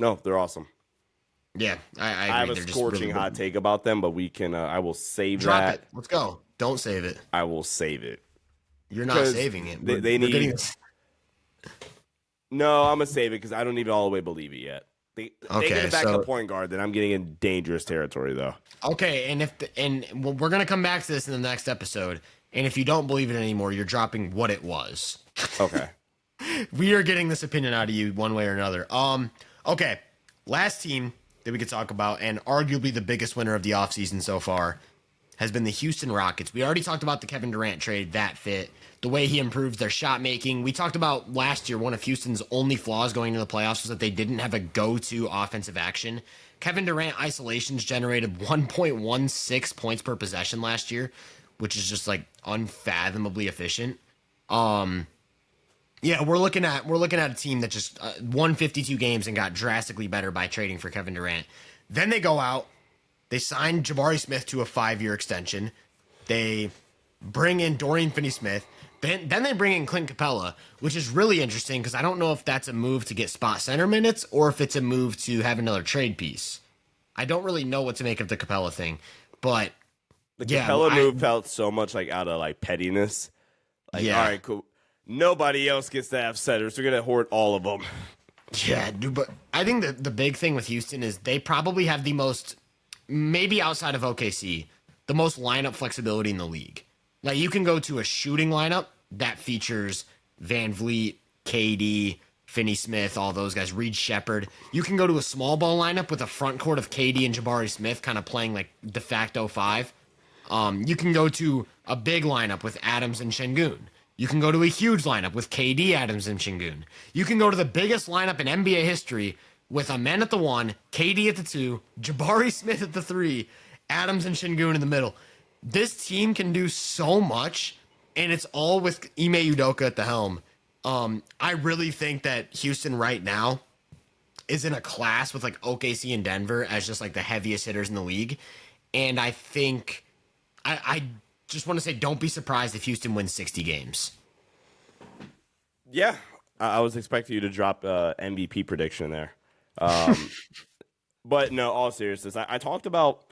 No, they're awesome. Yeah, I agree. I have a scorching hot take about them, but we can. I will save Drop that. It. Let's go. Don't save it. I will save it. You're not saving it. They need. No, I'm gonna save it because I don't even all the way believe it yet. They get a backup point guard, then I'm getting in dangerous territory though. Okay, and we're gonna come back to this in the next episode. And if you don't believe it anymore, you're dropping what it was. Okay. We are getting this opinion out of you one way or another. Okay. Last team that we could talk about, and arguably the biggest winner of the offseason so far, has been the Houston Rockets. We already talked about the Kevin Durant trade, that fit, the way he improves their shot making. We talked about last year, one of Houston's only flaws going into the playoffs was that they didn't have a go-to offensive action. Kevin Durant isolations generated 1.16 points per possession last year, which is just like unfathomably efficient. Yeah, we're looking at a team that just won 52 games and got drastically better by trading for Kevin Durant. Then they go out, They signed Jabari Smith to a 5-year extension. They bring in Dorian Finney-Smith. Then they bring in Clint Capella, which is really interesting because I don't know if that's a move to get spot center minutes or if it's a move to have another trade piece. I don't really know what to make of the Capella thing, but the Capella move felt so much like out of like pettiness. Like, all right, cool. Nobody else gets to have centers. We're gonna hoard all of them. Yeah, dude, but I think the big thing with Houston is they probably have the most, maybe outside of OKC, the most lineup flexibility in the league. Like, you can go to a shooting lineup that features Van Vliet, KD, Finney-Smith, all those guys, Reed Shepherd. You can go to a small ball lineup with a front court of KD and Jabari Smith kind of playing like de facto 5. You can go to a big lineup with Adams and Şengün. You can go to a huge lineup with KD, Adams, and Şengün. You can go to the biggest lineup in NBA history with Amen at the 1, KD at the 2, Jabari Smith at the 3, Adams and Şengün in the middle. This team can do so much, and it's all with Ime Udoka at the helm. I really think that Houston right now is in a class with like OKC and Denver as just like the heaviest hitters in the league. And I think I just want to say, don't be surprised if Houston wins 60 games. Yeah, I was expecting you to drop MVP prediction there. But no, all seriousness, I talked about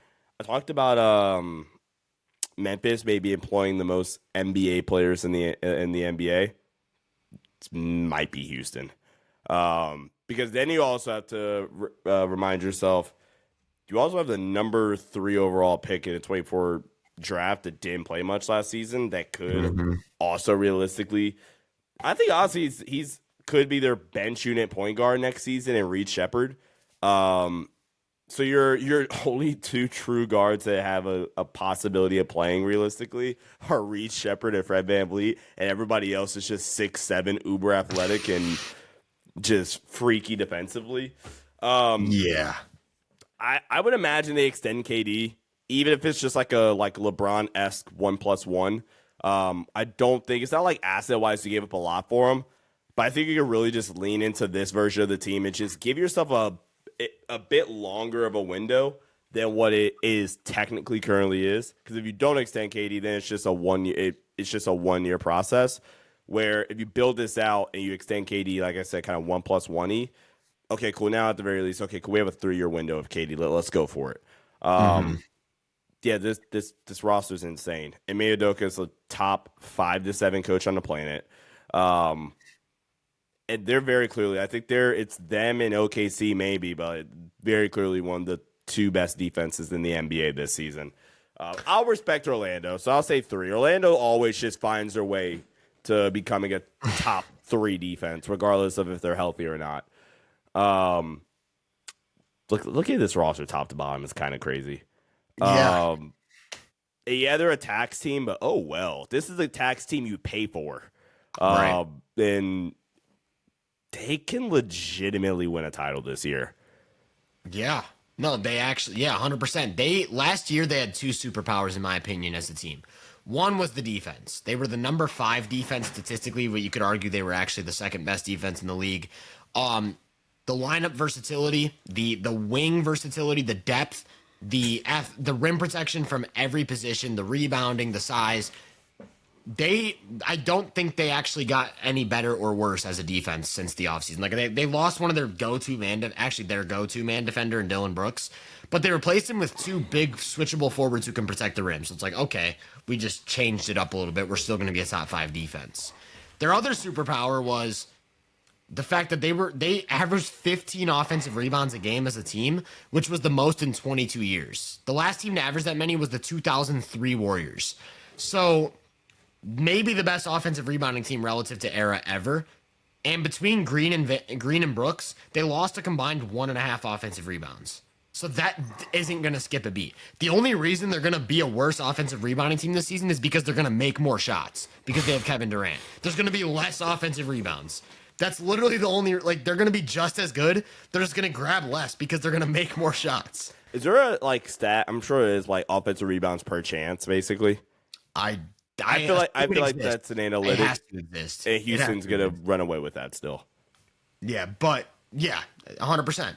Memphis maybe employing the most NBA players in the NBA. It might be Houston, because then you also have to remind yourself, you also have the number 3 overall pick in the 24 draft that didn't play much last season. That could also realistically, I think honestly he's could be their bench unit point guard next season, and Reed Shepherd. So your only 2 true guards that have a possibility of playing realistically are Reed Shepherd and Fred VanVleet, and everybody else is just 6'7", uber athletic and just freaky defensively. Yeah. I would imagine they extend KD, even if it's just like a LeBron-esque 1+1. I don't think it's not like asset-wise you gave up a lot for him, but I think you can really just lean into this version of the team and just give yourself a bit longer of a window than what it is technically currently is. Because if you don't extend KD, then it's just a 1 year. It's just a 1 year process. Where if you build this out and you extend KD, like I said, kind of 1+1. Okay, cool. Now at the very least, okay, cool. We have a 3 year window of KD. Let's go for it. Yeah, this roster is insane. Ime Udoka is the top 5 to 7 coach on the planet. And they're very clearly, I think it's them and OKC maybe, but very clearly one of the 2 best defenses in the NBA this season. I'll respect Orlando, so I'll say 3. Orlando always just finds their way to becoming a top 3 defense, regardless of if they're healthy or not. Look at this roster top to bottom. It's kind of crazy. Yeah. Yeah, they're a tax team, but oh well. This is a tax team you pay for. Right. And they can legitimately win a title this year. Yeah. No, they actually, 100%. Last year they had 2 superpowers, in my opinion, as a team. One was the defense. They were the number 5 defense statistically, but you could argue they were actually the second best defense in the league. The lineup versatility, the wing versatility, the depth, the rim protection from every position, the rebounding, the size. I don't think they actually got any better or worse as a defense since the offseason. Like they lost one of their go-to man defender in Dylan Brooks, but they replaced him with 2 big switchable forwards who can protect the rim. So it's like, okay, we just changed it up a little bit. We're still going to be a top 5 defense. Their other superpower was the fact that they averaged 15 offensive rebounds a game as a team, which was the most in 22 years. The last team to average that many was the 2003 Warriors. So maybe the best offensive rebounding team relative to era ever. And between Green and Brooks, they lost a combined 1.5 offensive rebounds. So that isn't going to skip a beat. The only reason they're going to be a worse offensive rebounding team this season is because they're going to make more shots because they have Kevin Durant. There's going to be less offensive rebounds. That's literally the only, they're going to be just as good. They're just going to grab less because they're going to make more shots. Is there a stat? I'm sure it is offensive rebounds per chance, basically. I feel like that's an analytic. It has to exist. And Houston's going to run away with that still. Yeah, but 100%.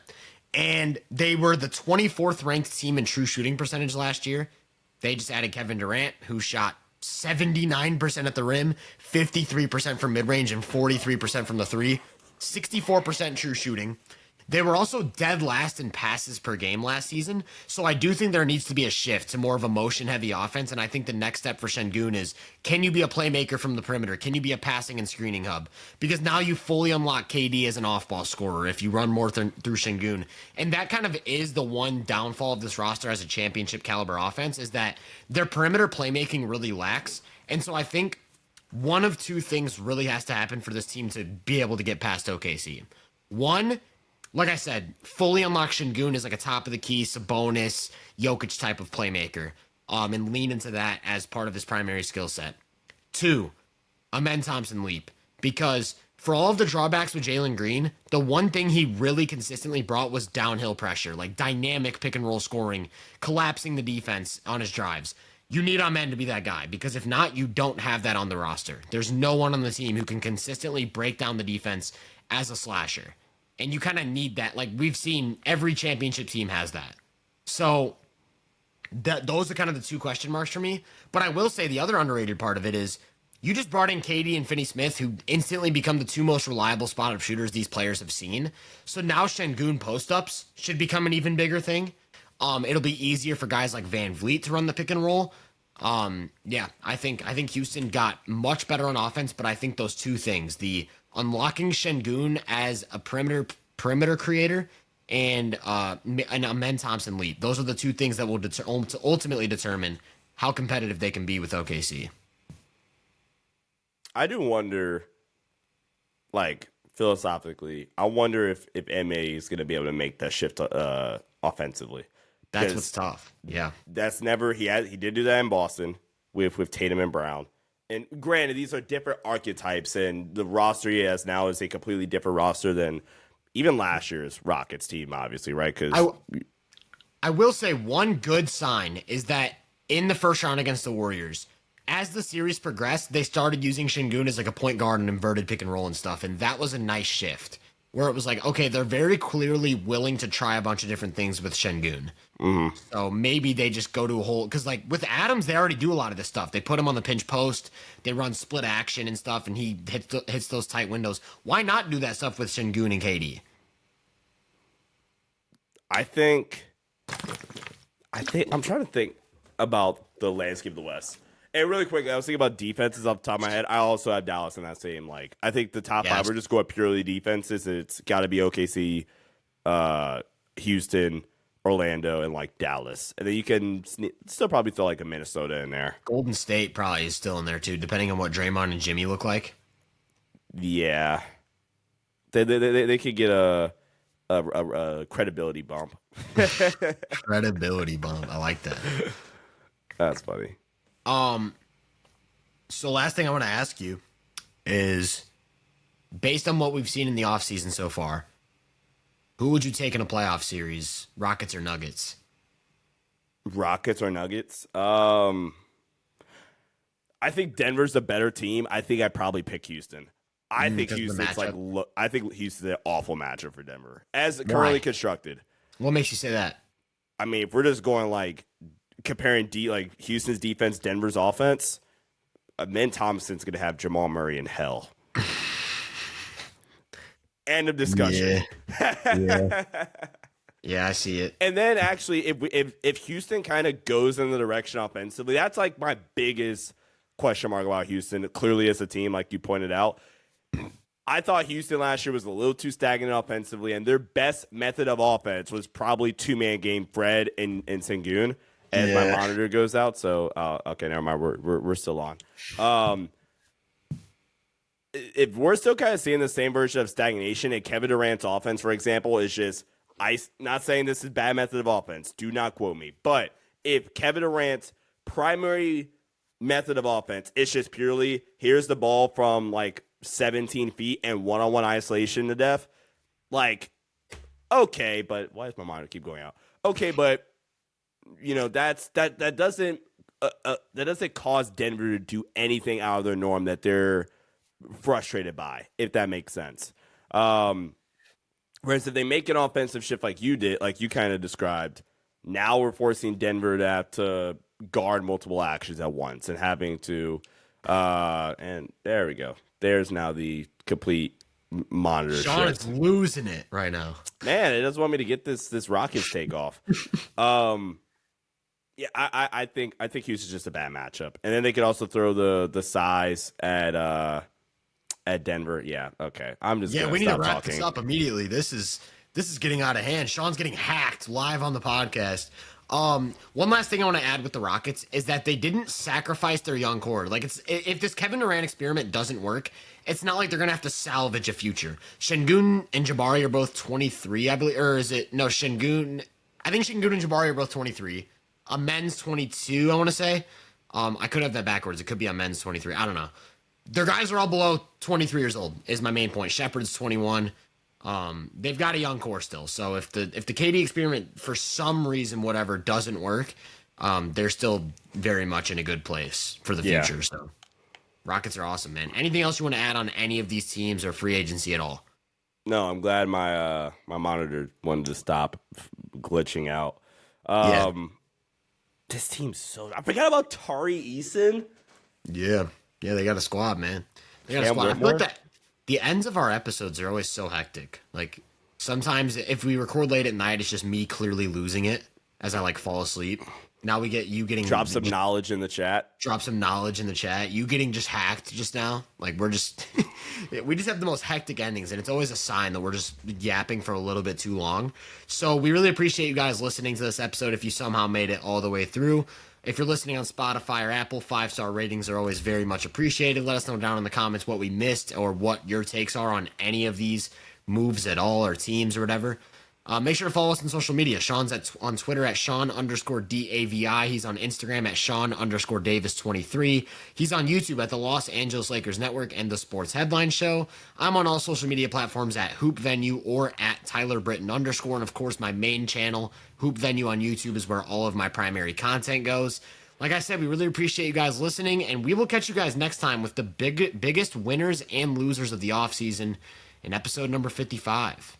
And they were the 24th ranked team in true shooting percentage last year. They just added Kevin Durant, who shot 79% at the rim, 53% from mid range, and 43% from the three, 64% true shooting. They were also dead last in passes per game last season, so I do think there needs to be a shift to more of a motion-heavy offense, and I think the next step for Şengün is, can you be a playmaker from the perimeter? Can you be a passing and screening hub? Because now you fully unlock KD as an off-ball scorer if you run more through Şengün, and that kind of is the one downfall of this roster as a championship-caliber offense, is that their perimeter playmaking really lacks, and so I think one of two things really has to happen for this team to be able to get past OKC. One, like I said, fully unlock Şengün as like a top of the key Sabonis, Jokic type of playmaker, and lean into that as part of his primary skill set. Two, Amen Thompson leap, because for all of the drawbacks with Jalen Green, the one thing he really consistently brought was downhill pressure, like dynamic pick and roll scoring, collapsing the defense on his drives. You need Amen to be that guy, because if not, you don't have that on the roster. There's no one on the team who can consistently break down the defense as a slasher. And you kind of need that. Like, we've seen every championship team has that. So those are kind of the two question marks for me. But I will say the other underrated part of it is you just brought in KD and Finney Smith, who instantly become the two most reliable spot-up shooters these players have seen. So now Şengün post-ups should become an even bigger thing. It'll be easier for guys like Van Vliet to run the pick and roll. Yeah, I think Houston got much better on offense, but I think those two things, the unlocking Şengün as a perimeter creator and an Amen Thompson lead, those are the two things that will ultimately determine how competitive they can be with OKC. I do wonder, like, philosophically, I wonder if MA is going to be able to make that shift offensively. That's what's tough. Yeah. That's never he did do that in Boston with Tatum and Brown. And granted, these are different archetypes, and the roster he has now is a completely different roster than even last year's Rockets team, obviously, right? Because I will say one good sign is that in the first round against the Warriors, as the series progressed, they started using Şengün as like a point guard and inverted pick and roll and stuff, and that was a nice shift. Where it was like, okay, they're very clearly willing to try a bunch of different things with Şengün. Mm-hmm. So maybe they just go to a whole, because like with Adams, they already do a lot of this stuff. They put him on the pinch post, they run split action and stuff, and he hits those tight windows. Why not do that stuff with Şengün and KD? I think I'm trying to think about the landscape of the West. And really quick, I was thinking about defenses off the top of my head. I also have Dallas in that same, like, I think the top five are just going purely defenses. It's got to be OKC, Houston, Orlando, and, like, Dallas. And then you can still probably throw, like, a Minnesota in there. Golden State probably is still in there, too, depending on what Draymond and Jimmy look like. Yeah. They could get a credibility bump. Credibility bump. I like that. That's funny. So last thing I want to ask you is, based on what we've seen in the offseason so far, who would you take in a playoff series, Rockets or Nuggets? Rockets or Nuggets? I think Denver's the better team. I think I'd probably pick Houston. I think Houston's I think Houston's an awful matchup for Denver as currently constructed. What makes you say that? I mean, if we're just going like comparing like Houston's defense, Denver's offense, Amen Thompson's going to have Jamal Murray in hell. End of discussion. Yeah, I see it. And then actually, if Houston kind of goes in the direction offensively, that's like my biggest question mark about Houston. Clearly, as a team, like you pointed out, I thought Houston last year was a little too stagnant offensively, and their best method of offense was probably two-man game Fred and Şengün. As my monitor goes out, so okay, never mind. We're still on. If we're still kind of seeing the same version of stagnation, and Kevin Durant's offense, for example, is just not saying this is bad method of offense. Do not quote me. But if Kevin Durant's primary method of offense is just purely here's the ball from like 17 feet and one-on-one isolation to death, like okay, but why does my monitor keep going out? Okay, but you know, that doesn't cause Denver to do anything out of their norm that they're frustrated by, if that makes sense. Whereas if they make an offensive shift like you did, like you kind of described, now we're forcing Denver to have to guard multiple actions at once and having to, and there we go. There's now the complete monitor Sean shift. is losing it right now. Man, it doesn't want me to get this Rockets take off. Yeah, I think Houston's just a bad matchup, and then they could also throw the size at Denver. Yeah, okay. I'm just Yeah, gonna we need to stop wrap talking. this up immediately. This is getting out of hand. Sean's getting hacked live on the podcast. One last thing I want to add with the Rockets is that they didn't sacrifice their young core. Like, if this Kevin Durant experiment doesn't work, it's not like they're gonna have to salvage a future. Şengün and Jabari are both 23, I believe, or is it no Şengün? I think Şengün and Jabari are both 23. Men's 22, I want to say. I could have that backwards. It could be men's 23. I don't know. Their guys are all below 23 years old. Is my main point. Shepard's 21. They've got a young core still. So if the KD experiment for some reason whatever doesn't work, they're still very much in a good place for the future. So Rockets are awesome, man. Anything else you want to add on any of these teams or free agency at all? No, I'm glad my monitor wanted to stop glitching out. This team's so. I forgot about Tari Eason. Yeah, they got a squad, man. They got a squad. I feel like that the ends of our episodes are always so hectic. Like sometimes if we record late at night, it's just me clearly losing it as I like fall asleep. Now we get you getting drop some knowledge in the chat. Drop some knowledge in the chat. You getting just hacked just now. Like we're just we just have the most hectic endings, and it's always a sign that we're just yapping for a little bit too long. So we really appreciate you guys listening to this episode. If you somehow made it all the way through. If you're listening on Spotify or Apple, 5-star ratings are always very much appreciated. Let us know down in the comments what we missed or what your takes are on any of these moves at all or teams or whatever. Make sure to follow us on social media. Sean's on Twitter at Sean_DAVI. He's on Instagram at Sean_Davis23. He's on YouTube at the Los Angeles Lakers Network and the Sports Headline Show. I'm on all social media platforms at Hoop Venue or at Britton_. And of course, my main channel, Hoop Venue on YouTube, is where all of my primary content goes. Like I said, we really appreciate you guys listening, and we will catch you guys next time with the biggest winners and losers of the offseason in episode number 55.